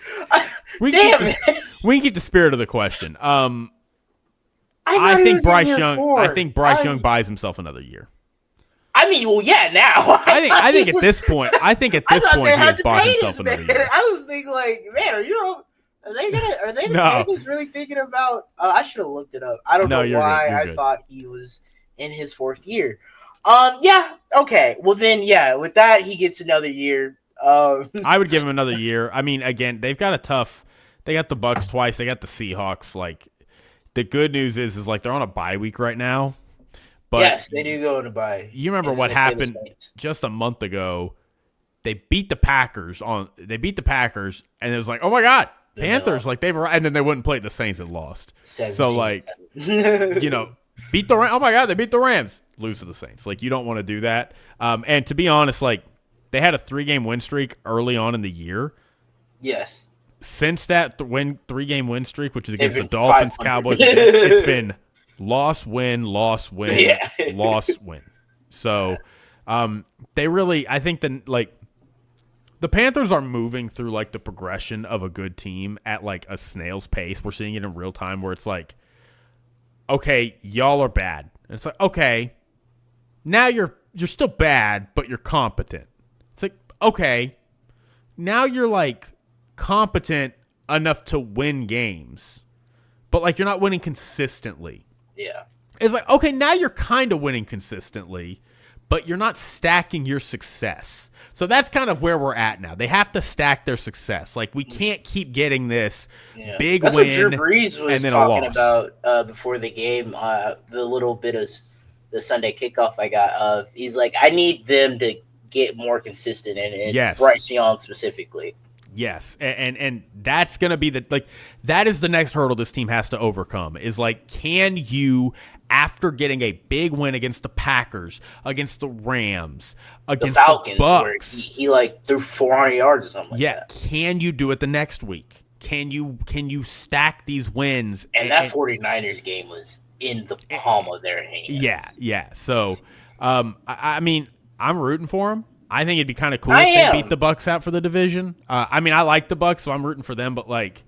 We can keep the spirit of the question. I think Bryce Young buys himself another year. I mean, well, yeah. Now I think at this point, he has bought himself another year. I was thinking, like, man, are the Panthers really thinking about? I should have looked it up. I don't know why I thought he was in his 4th year. Yeah. Okay. Well, then, yeah. With that, he gets another year. I would give him another year. I mean, again, they've got they got the Bucks twice. They got the Seahawks. Like, the good news is like they're on a bye week right now. But yes, they do go on a bye. You remember what happened just a month ago? They beat the Packers, and it was like, oh my God, Panthers! Like and then they wouldn't play the Saints and lost. 17. So like, beat the Rams. Oh my God, they beat the Rams. Lose to the Saints. Like, you don't want to do that. And to be honest, like, they had a 3-game win streak early on in the year. Yes. Since that 3-game win streak, which is against the Dolphins, Cowboys, it's been loss, win, loss, win, yeah. loss, win. So, they really, I think the Panthers are moving through like the progression of a good team at like a snail's pace. We're seeing it in real time where it's like, okay, y'all are bad. And it's like, okay, now you're still bad, but you're competent. It's like, okay, now you're like competent enough to win games, but like you're not winning consistently. Yeah. It's like, okay, now you're kind of winning consistently, but you're not stacking your success. So that's kind of where we're at now. They have to stack their success. Like, we can't keep getting this big that's win. That's what Drew Brees was talking about before the game, the little bit of the Sunday kickoff I got. He's like, I need them to get more consistent, and yes. Bryce Young specifically. Yes, and that's going to be that is the next hurdle this team has to overcome is like, can you, after getting a big win against the Packers, against the Rams, against the Falcons, Bucks, where he like threw 400 yards or something like that. Can you do it the next week? Can you stack these wins? And that 49ers game was in the palm of their hands. Yeah. So, I mean, I'm rooting for them. I think it'd be kind of cool if they beat the Bucks out for the division. I mean, I like the Bucks, so I'm rooting for them. But like,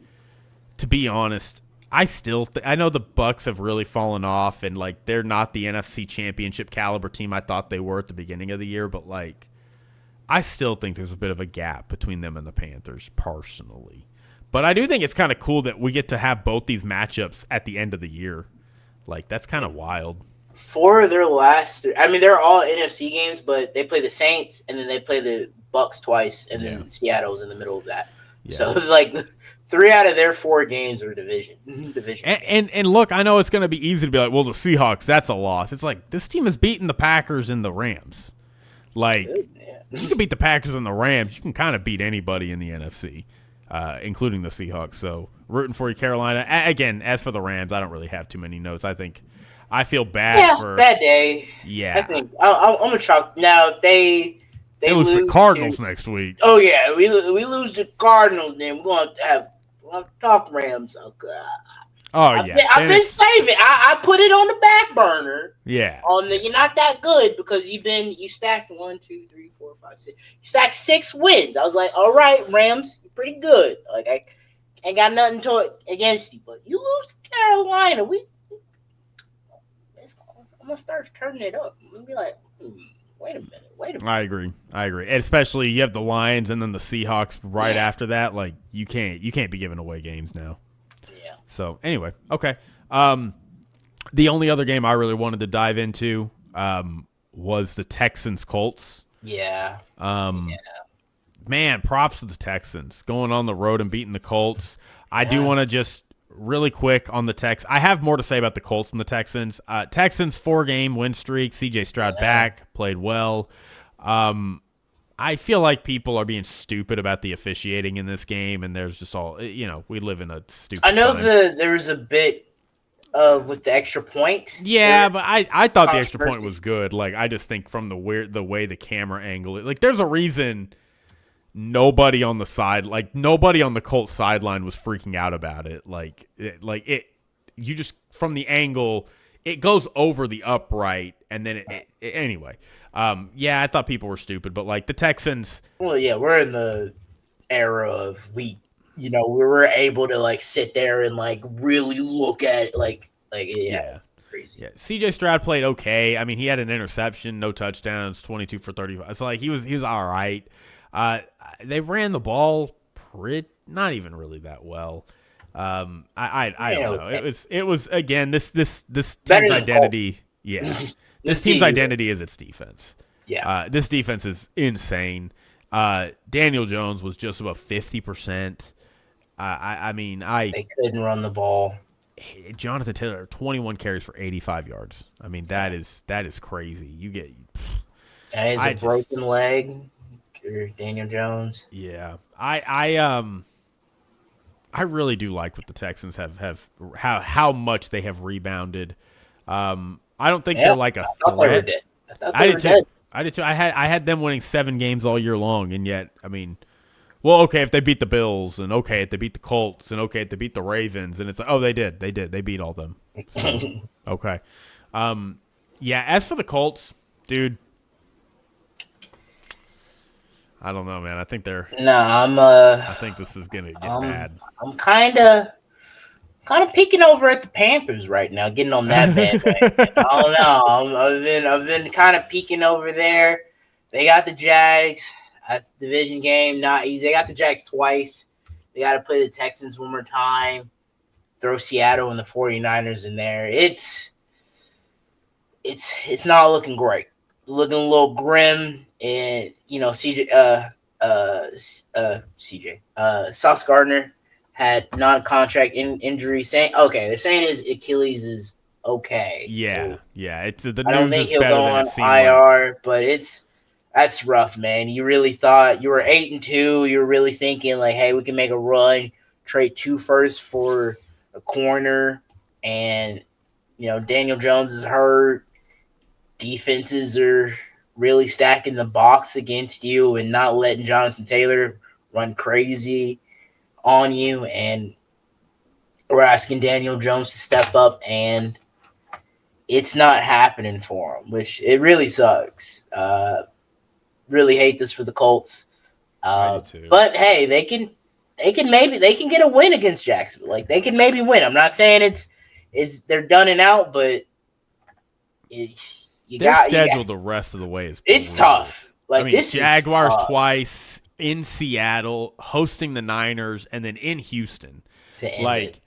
to be honest, I know the Bucks have really fallen off, and like they're not the NFC Championship caliber team I thought they were at the beginning of the year, but like I still think there's a bit of a gap between them and the Panthers personally. But I do think it's kind of cool that we get to have both these matchups at the end of the year. Like that's kind of wild. 4 of their last, I mean, they're all NFC games, but they play the Saints and then they play the Bucks twice, and then Seattle's in the middle of that. Yeah. So like 3 out of their 4 games are division. And look, I know it's going to be easy to be like, well, the Seahawks, that's a loss. It's like this team has beaten the Packers and the Rams. Like you can beat the Packers and the Rams. You can kind of beat anybody in the NFC, including the Seahawks. So rooting for you, Carolina. Again, as for the Rams, I don't really have too many notes. I feel bad for bad day. Yeah, I think I'm gonna chalk now. If they lose the Cardinals next week. Oh yeah, we lose the Cardinals, then we're gonna have talk Rams. Oh god. Oh yeah, I've been saving. I put it on the back burner. Yeah. You're not that good because you stacked 1, 2, 3, 4, 5, 6. You stacked 6 wins. I was like, all right, Rams, you're pretty good. Like I ain't got nothing against you, but you lose to Carolina. I'm gonna start turning it up. I'm gonna be like, wait a minute. I agree. And especially you have the Lions and then the Seahawks right after that. Like you can't be giving away games now. Yeah. So anyway, okay. The only other game I really wanted to dive into was the Texans Colts. Yeah. Man, props to the Texans going on the road and beating the Colts. I do want to just really quick on the Tex. I have more to say about the Colts and the Texans. Texans 4-game win streak. CJ Stroud back, played well. I feel like people are being stupid about the officiating in this game, and there's just all we live in a stupid. I know there was a bit with the extra point. Yeah, but I thought the extra point was good. Like I just think from the way the camera angle it, like there's a reason nobody on the Colts sideline was freaking out about it. You just from the angle, it goes over the upright, and then anyway. I thought people were stupid, but like the Texans. Well, yeah, we're in the era of we were able to like sit there and like really look at it, crazy. Yeah, CJ Stroud played okay. I mean, he had an interception, no touchdowns, 22 for 35. So like he was all right. They ran the ball not even really that well. I don't know. It was again this team's identity. Yeah, this team's identity is its defense. Yeah, this defense is insane. Daniel Jones was just about 50%. They couldn't run the ball. Jonathan Taylor 21 carries for 85 yards. I mean that is crazy. You get that is a broken leg. Daniel Jones. Yeah, I really do like what the Texans have how much they have rebounded. I don't think they're like a threat. I did too. I had them winning 7 games all year long, and yet okay if they beat the Bills, and okay if they beat the Colts, and okay if they beat the Ravens, and it's like they beat all them. So, okay, as for the Colts, dude. I don't know, man. I think I think this is gonna get bad. I'm kind of peeking over at the Panthers right now, getting on that bandwagon. I don't know. I've been kind of peeking over there. They got the Jags. That's a division game, not easy. They got the Jags twice. They got to play the Texans one more time. Throw Seattle and the 49ers in there. It's not looking great. Looking a little grim. And Sauce Gardner had non-contract injury. They're saying his Achilles is okay. Yeah, so it's the news. I don't think he'll go on IR, but that's rough, man. You really thought you were 8-2. You were really thinking like, hey, we can make a run, trade 2 firsts for a corner, and Daniel Jones is hurt. Defenses are really stacking the box against you and not letting Jonathan Taylor run crazy on you. And we're asking Daniel Jones to step up, and it's not happening for him, which it really sucks. Really hate this for the Colts. But hey, they they can get a win against Jacksonville. Like they can maybe win. I'm not saying it's they're done and out, but their schedule the rest of the way is it's brutal. Like I mean, this Jaguars is tough. twice, in Seattle, hosting the Niners, and then in Houston. To end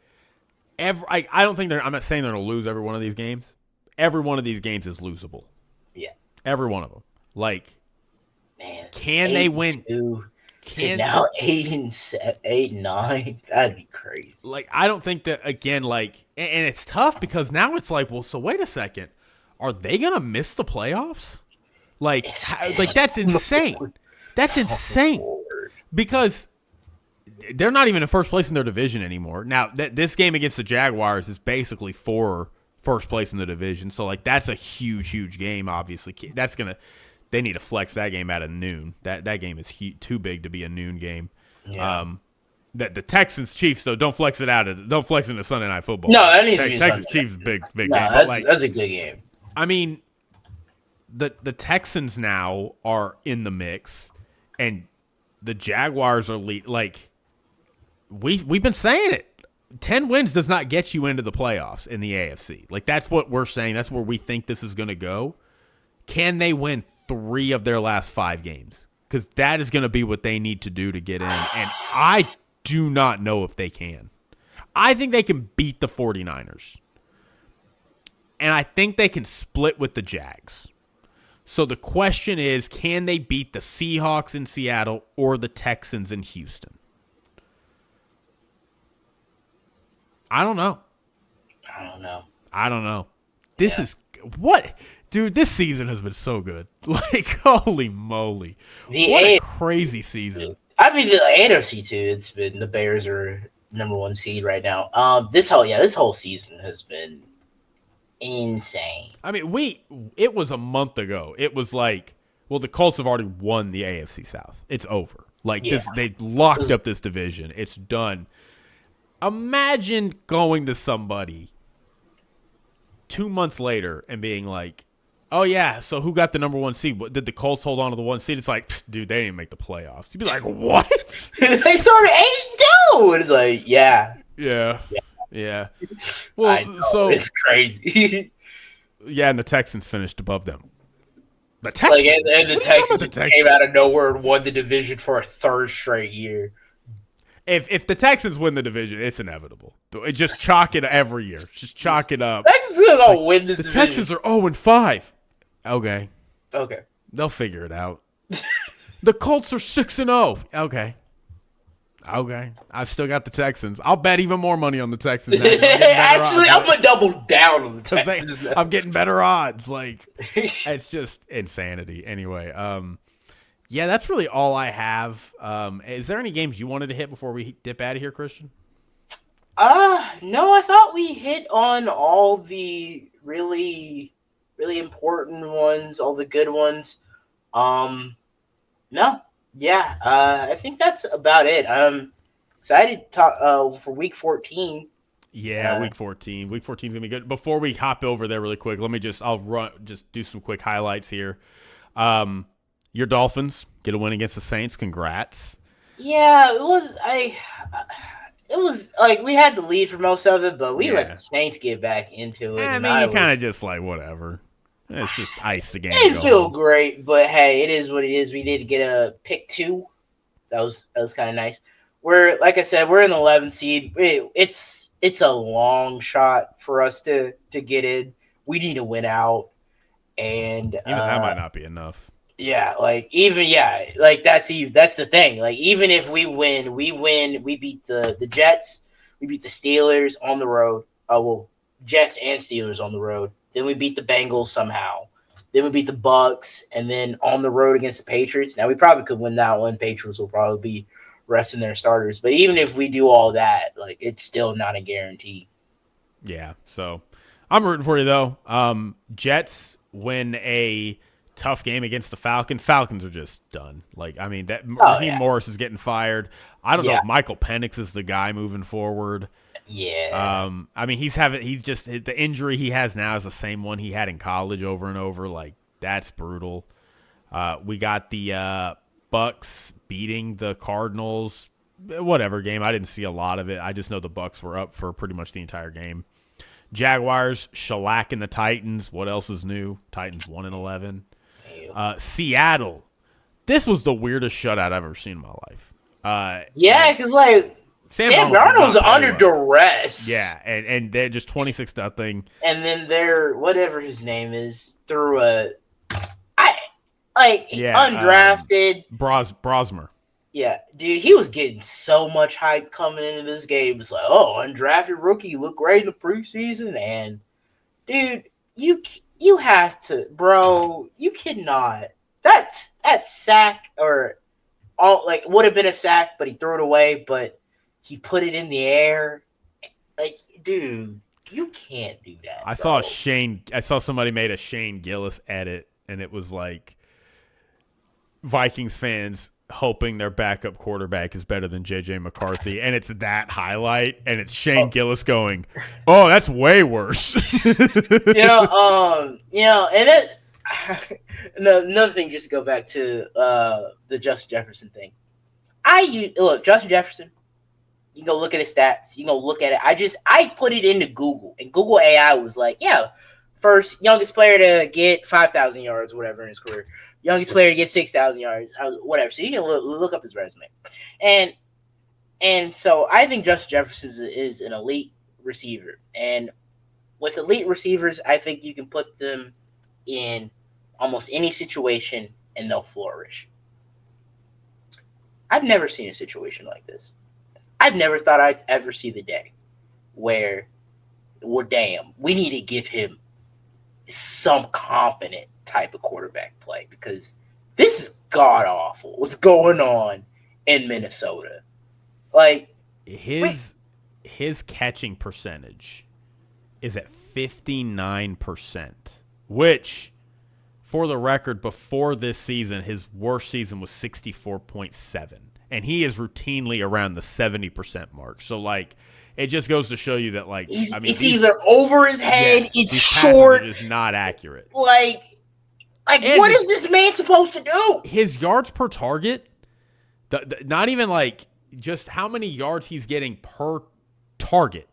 it. I don't think I'm not saying they're going to lose every one of these games. Every one of these games is losable. Yeah. Every one of them. Like, man, can they win? Now 8-9. That'd be crazy. Like, I don't think that, again, like, and it's tough because now it's like, well, so wait a second. Are they going to miss the playoffs? Like, that's insane. That's insane. Because they're not even in first place in their division anymore. Now, this game against the Jaguars is basically for first place in the division. So, like, that's a huge, huge game, obviously. They need to flex that game out of noon. That game is too big to be a noon game. Yeah. The Texans Chiefs though, don't flex it into Sunday Night Football. No, that needs to be Texans Sunday. Chiefs big game. That's a good game. I mean, the Texans now are in the mix, and the Jaguars are like we've been saying it. 10 wins does not get you into the playoffs in the AFC. Like that's what we're saying. That's where we think this is going to go. Can they win 3 of their last 5 games? Because that is going to be what they need to do to get in. And I do not know if they can. I think they can beat the 49ers. And I think they can split with the Jags. So the question is, can they beat the Seahawks in Seattle or the Texans in Houston? I don't know. This is what? Dude, this season has been so good. Like, holy moly. What a crazy season. I mean, the NFC, too. It's been the Bears are number 1 seed right now. This whole season has been insane. I mean, it was a month ago. It was like, well, the Colts have already won the AFC South. It's over. Like, they locked up this division. It's done. Imagine going to somebody 2 months later and being like, oh, yeah, so who got the number 1 seed? Did the Colts hold on to the 1 seed? It's like, dude, they didn't make the playoffs. You'd be like, what? They started 8-2. It's like, yeah. Well, I know, so it's crazy. Yeah, and the Texans finished above them. The Texans? And the Texans came out of nowhere and won the division for a 3rd straight year. If the Texans win the division, it's inevitable. Just chalk it every year. Just chalk it up. Texans are going to win this division. The Texans are 0-5. Okay. They'll figure it out. The Colts are 6-0. Okay. I've still got the Texans. I'll bet even more money on the Texans. Actually, I'm going to double down on the Texans. I'm getting better odds. Like, it's just insanity. Anyway, yeah, that's really all I have. Is there any games you wanted to hit before we dip out of here, Christian? No, I thought we hit on all the really, really important ones, all the good ones. No. Yeah, I think that's about it. I'm excited to talk for Week 14. Yeah, Week 14. Week 14 is going to be good. Before we hop over there really quick, I'll do some quick highlights here. Your Dolphins get a win against the Saints. Congrats. Yeah, it was like we had the lead for most of it, but we let the Saints get back into it. I mean, you kind of just like, whatever. It's just ice the game. It didn't feel great, but hey, it is what it is. We did get a pick 2. That was kind of nice. Like I said, we're in the 11th seed. It's a long shot for us to get in. We need to win out, and even that might not be enough. Yeah, that's the thing. Like even if we win, we beat the Jets, we beat the Steelers on the road. Jets and Steelers on the road. Then we beat the Bengals somehow. Then we beat the Bucks, and then on the road against the Patriots. Now we probably could win that one. Patriots will probably be resting their starters, but even if we do all that, like it's still not a guarantee. Yeah, so I'm rooting for you though. Jets win a tough game against the Falcons. Falcons are just done. Like, I mean, Raheem Morris is getting fired. I don't know if Michael Penix is the guy moving forward. Yeah. I mean, the injury he has now is the same one he had in college over and over. Like, that's brutal. We got the Bucks beating the Cardinals whatever game. I didn't see a lot of it. I just know the Bucs were up for pretty much the entire game. Jaguars shellacking the Titans. What else is new? Titans 1-11. Seattle. This was the weirdest shutout I've ever seen in my life. Yeah, because like Sam Darnold's under duress. Yeah, and they're just 26-0. And then their whatever his name is threw undrafted Brosmer. Yeah, dude, he was getting so much hype coming into this game. It's like, oh, undrafted rookie, you look great in the preseason, and dude, you have to, bro, you cannot. That sack or all like would have been a sack, but he threw it away. But he put it in the air. Like, dude, you can't do that. I saw somebody made a Shane Gillis edit, and it was like Vikings fans hoping their backup quarterback is better than J.J. McCarthy, and it's that highlight, and it's Shane Gillis going, "Oh, that's way worse." And then another thing, just to go back to the Justin Jefferson thing. Look, Justin Jefferson. You can go look at his stats. You can go look at it. I put it into Google, and Google AI was like, yeah, first youngest player to get 5,000 yards, whatever, in his career. Youngest player to get 6,000 yards, whatever. So you can look up his resume. And so I think Justin Jefferson is an elite receiver. And with elite receivers, I think you can put them in almost any situation and they'll flourish. I've never seen a situation like this. I've never thought I'd ever see the day where, well, damn, we need to give him some competent type of quarterback play because this is god awful. What's going on in Minnesota? Like his catching percentage is at 59%, which, for the record, before this season, his worst season was 64.7, and he is routinely around the 70% mark. So, like, it just goes to show you that, like, it's either over his head, it's short, it's not accurate. Like what is this man supposed to do? His yards per target, not even like just how many yards he's getting per target,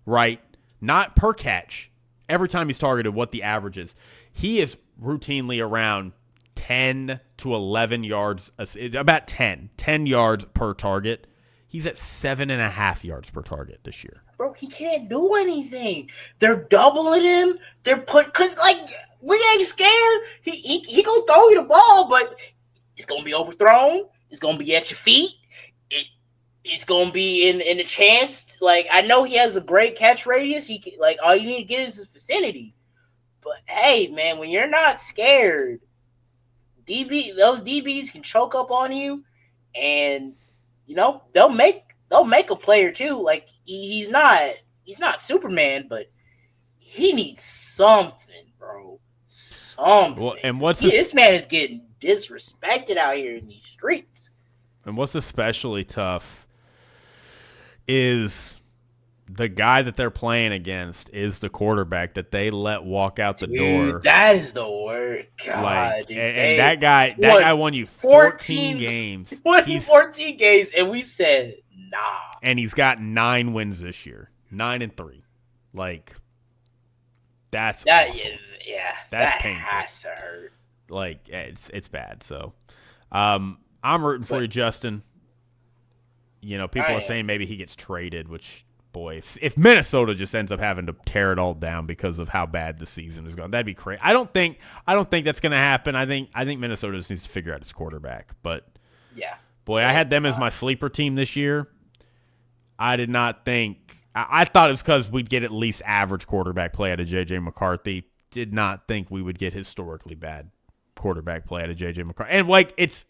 right? Not per catch. Every time he's targeted, what the average is. He is routinely around 10 to 11 yards, about 10 yards per target. He's at 7.5 yards per target this year. Bro, he can't do anything. They're doubling him. Because, like, we ain't scared. He gonna throw you the ball, but it's gonna be overthrown. It's gonna be at your feet. It's gonna be in a chance. Like, I know he has a great catch radius. All you need to get is his vicinity. But hey, man, when you're not scared, those DBs can choke up on you, and they'll make a play or two. Like he's not Superman, but he needs something, bro. Something. Well, and this man is getting disrespected out here in these streets. And what's especially tough is the guy that they're playing against is the quarterback that they let walk out the door. That is the word. God, dude. And that guy won you 14 games. Won 14 games, and we said nah. And he's got 9 wins this year, 9-3. Like that's awful. That's painful. Has to hurt. Like it's bad. So, I'm rooting for you, Justin. People are saying maybe he gets traded, which. Boy, if Minnesota just ends up having to tear it all down because of how bad the season is going, that'd be crazy. I don't think that's going to happen. I think Minnesota just needs to figure out its quarterback. But yeah, boy, I had them as my sleeper team this year. I did not think. I thought it was because we'd get at least average quarterback play out of J.J. McCarthy. Did not think we would get historically bad quarterback play out of J.J. McCarthy. And like it's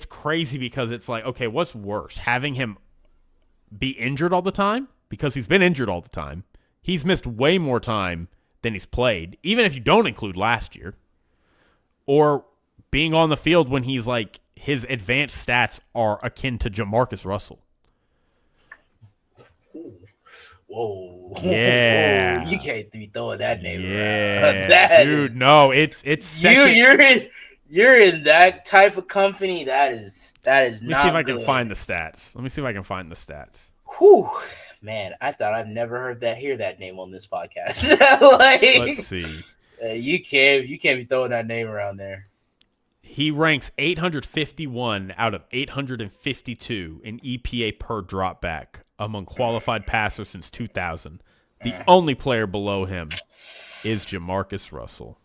crazy because it's like, okay, what's worse, having him be injured all the time, because he's been injured all the time. He's missed way more time than he's played, even if you don't include last year. Or being on the field when he's like, his advanced stats are akin to Jamarcus Russell. Whoa. Yeah. Whoa. You can't be throwing that name around. That dude, no, it's second. You're in that type of company. That is Let me not see if I good. can find the stats. Let me see if I can find the stats. Whew, man, I thought I've never hear that name on this podcast. Let's see. You can't be throwing that name around there. He ranks 851 out of 852 in EPA per dropback among qualified passers since 2000. The only player below him is Jamarcus Russell.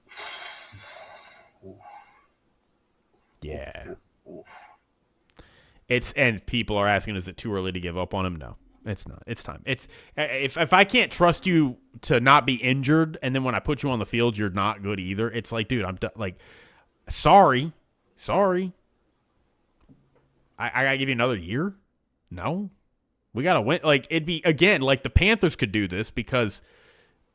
Yeah. And people are asking, is it too early to give up on him? No, it's not. It's time. It's if I can't trust you to not be injured, and then when I put you on the field, you're not good either. It's like, dude, I'm like, sorry. I gotta give you another year. No, we gotta win. Like it'd be again like the Panthers could do this because.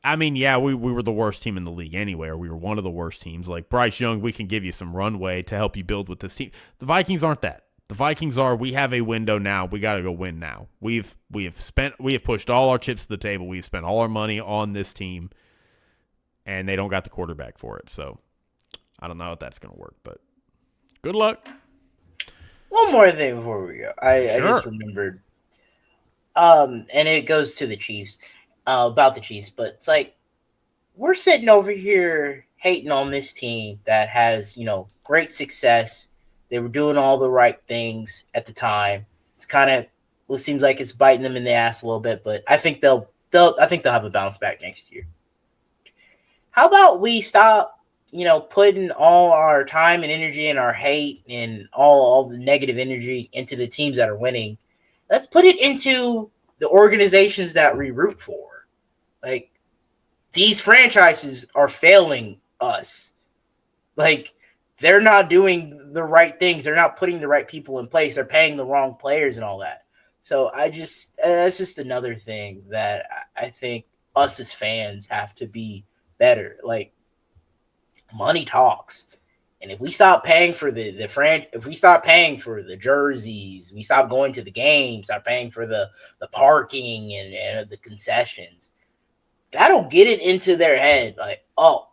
I mean, yeah, we were the worst team in the league anyway, or we were one of the worst teams. Like Bryce Young, we can give you some runway to help you build with this team. The Vikings aren't that. The Vikings are, we have a window now. We got to go win now. We have pushed all our chips to the table. We've spent all our money on this team, and they don't got the quarterback for it. So I don't know if that's going to work, but good luck. One more thing before we go. I just remembered, and it goes to the Chiefs. About the Chiefs, but it's like we're sitting over here hating on this team that has, great success. They were doing all the right things at the time. It's kind of it seems like it's biting them in the ass a little bit, but I think they'll have a bounce back next year. How about we stop, putting all our time and energy and our hate and all the negative energy into the teams that are winning? Let's put it into the organizations that we root for. Like, these franchises are failing us. Like, they're not doing the right things. They're not putting the right people in place. They're paying the wrong players and all that. So that's just another thing that I think us as fans have to be better. Like, money talks. And if we stop paying for if we stop paying for the jerseys, we stop going to the games, stop paying for the parking and the concessions, that'll get it into their head like, oh,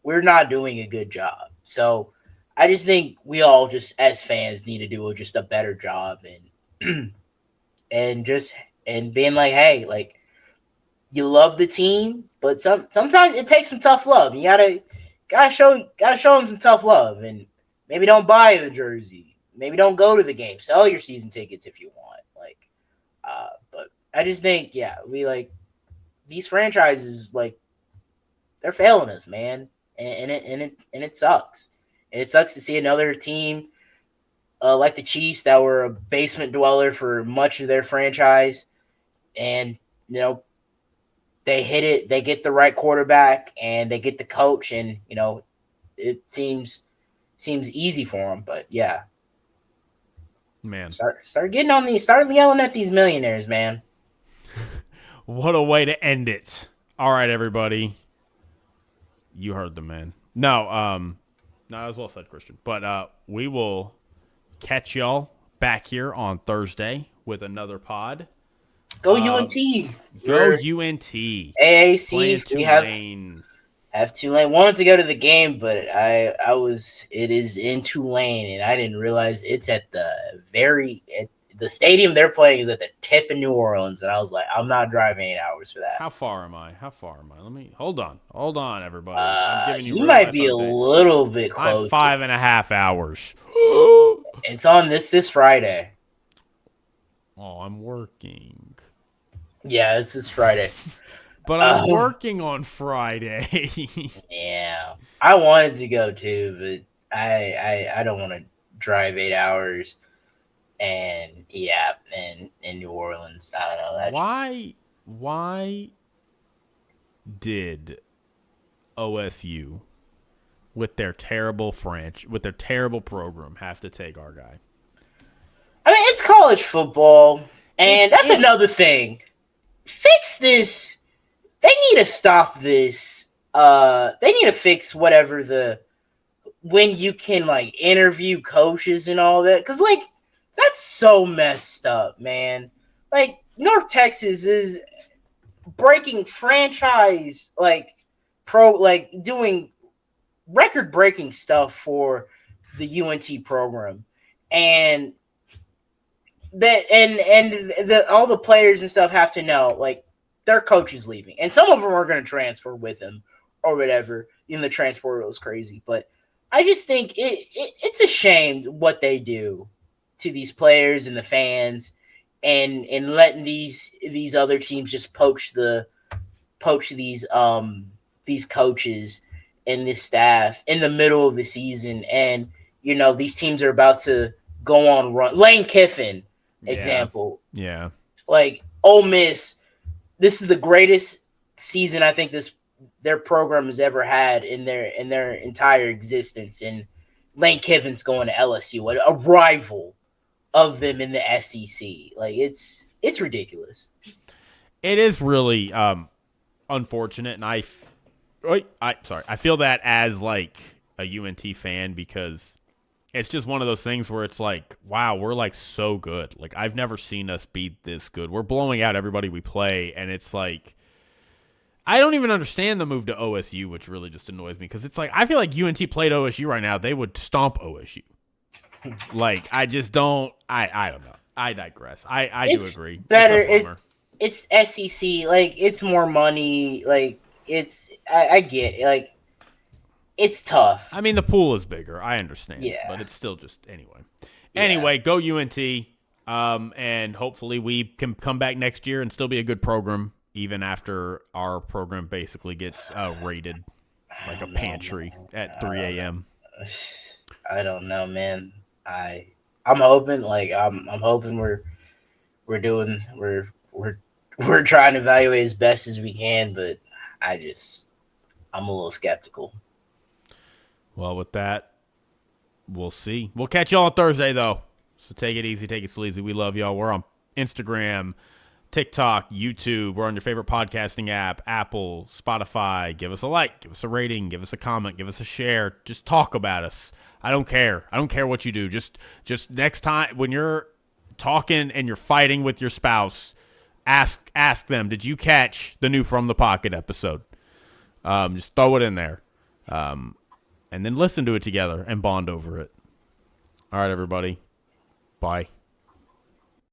we're not doing a good job. So I just think we all just as fans need to do just a better job and and being like, hey, like, you love the team, but sometimes it takes some tough love. You gotta show them some tough love, and maybe don't buy the jersey, maybe don't go to the game, sell your season tickets if you want. But I just think, these franchises, like, they're failing us, man, and it sucks. And it sucks to see another team like the Chiefs that were a basement dweller for much of their franchise, and they hit it. They get the right quarterback, and they get the coach, and it seems easy for them. But yeah, man, start getting on these. Start yelling at these millionaires, man. What a way to end it. All right, everybody. You heard the man. No, as well said, Christian. But we will catch y'all back here on Thursday with another pod. Go UNT. Go UNT. AAC. We have Tulane. Wanted to go to the game, but it is in Tulane, and I didn't realize it's at the stadium they're playing is at the tip of New Orleans, and I was like, I'm not driving 8 hours for that. How far am I? Let me hold on, everybody. I'm giving you might be a little bit close. 5.5 hours. It's on this Friday. Oh, I'm working. Yeah, this is Friday. But I'm working on Friday. Yeah. I wanted to go too, but I don't want to drive 8 hours and in New Orleans. I don't know. Why did OSU with their terrible program have to take our guy? I mean, it's college football, and that's another thing. Fix this. They need to stop this. They need to fix whatever when you can interview coaches and all that, because that's so messed up, man. North Texas is breaking franchise doing record-breaking stuff for the UNT program, and all the players and stuff have to know, like, their coach is leaving, and some of them are going to transfer with him or whatever. The transfer was crazy, but I just think it's a shame what they do to these players and the fans, and letting these other teams just poach these coaches and this staff in the middle of the season. And these teams are about to go on run. Lane Kiffin example. Yeah. Like Ole Miss, this is the greatest season I think their program has ever had in their entire existence. And Lane Kiffin's going to LSU, a rival of them in the SEC. Like it's ridiculous. It is really unfortunate, and I feel that as like a UNT fan, because it's just one of those things where it's like, wow, we're like so good. Like I've never seen us be this good. We're blowing out everybody we play, and it's like I don't even understand the move to OSU, which really just annoys me, because it's like I feel like UNT played OSU right now, they would stomp OSU. Like I just don't. I don't know. I digress. I do agree. Better. It's SEC. Like it's more money. Like I get it. Like it's tough. I mean, the pool is bigger. I understand. Yeah. But it's still just anyway. Yeah. Anyway, go UNT. And hopefully we can come back next year and still be a good program, even after our program basically gets raided like a pantry at 3 a.m. I don't know, man. I'm hoping. Like I'm hoping we're trying to evaluate as best as we can, but I'm a little skeptical. Well, with that, we'll see. We'll catch y'all on Thursday, though. So take it easy, take it sleazy. We love y'all. We're on Instagram, TikTok, YouTube. We're on your favorite podcasting app, Apple, Spotify. Give us a like, give us a rating, give us a comment, give us a share. Just talk about us. I don't care. I don't care what you do. Just next time when you're talking and you're fighting with your spouse, ask them, did you catch the new From the Pocket episode? Just throw it in there. And then listen to it together and bond over it. All right, everybody. Bye.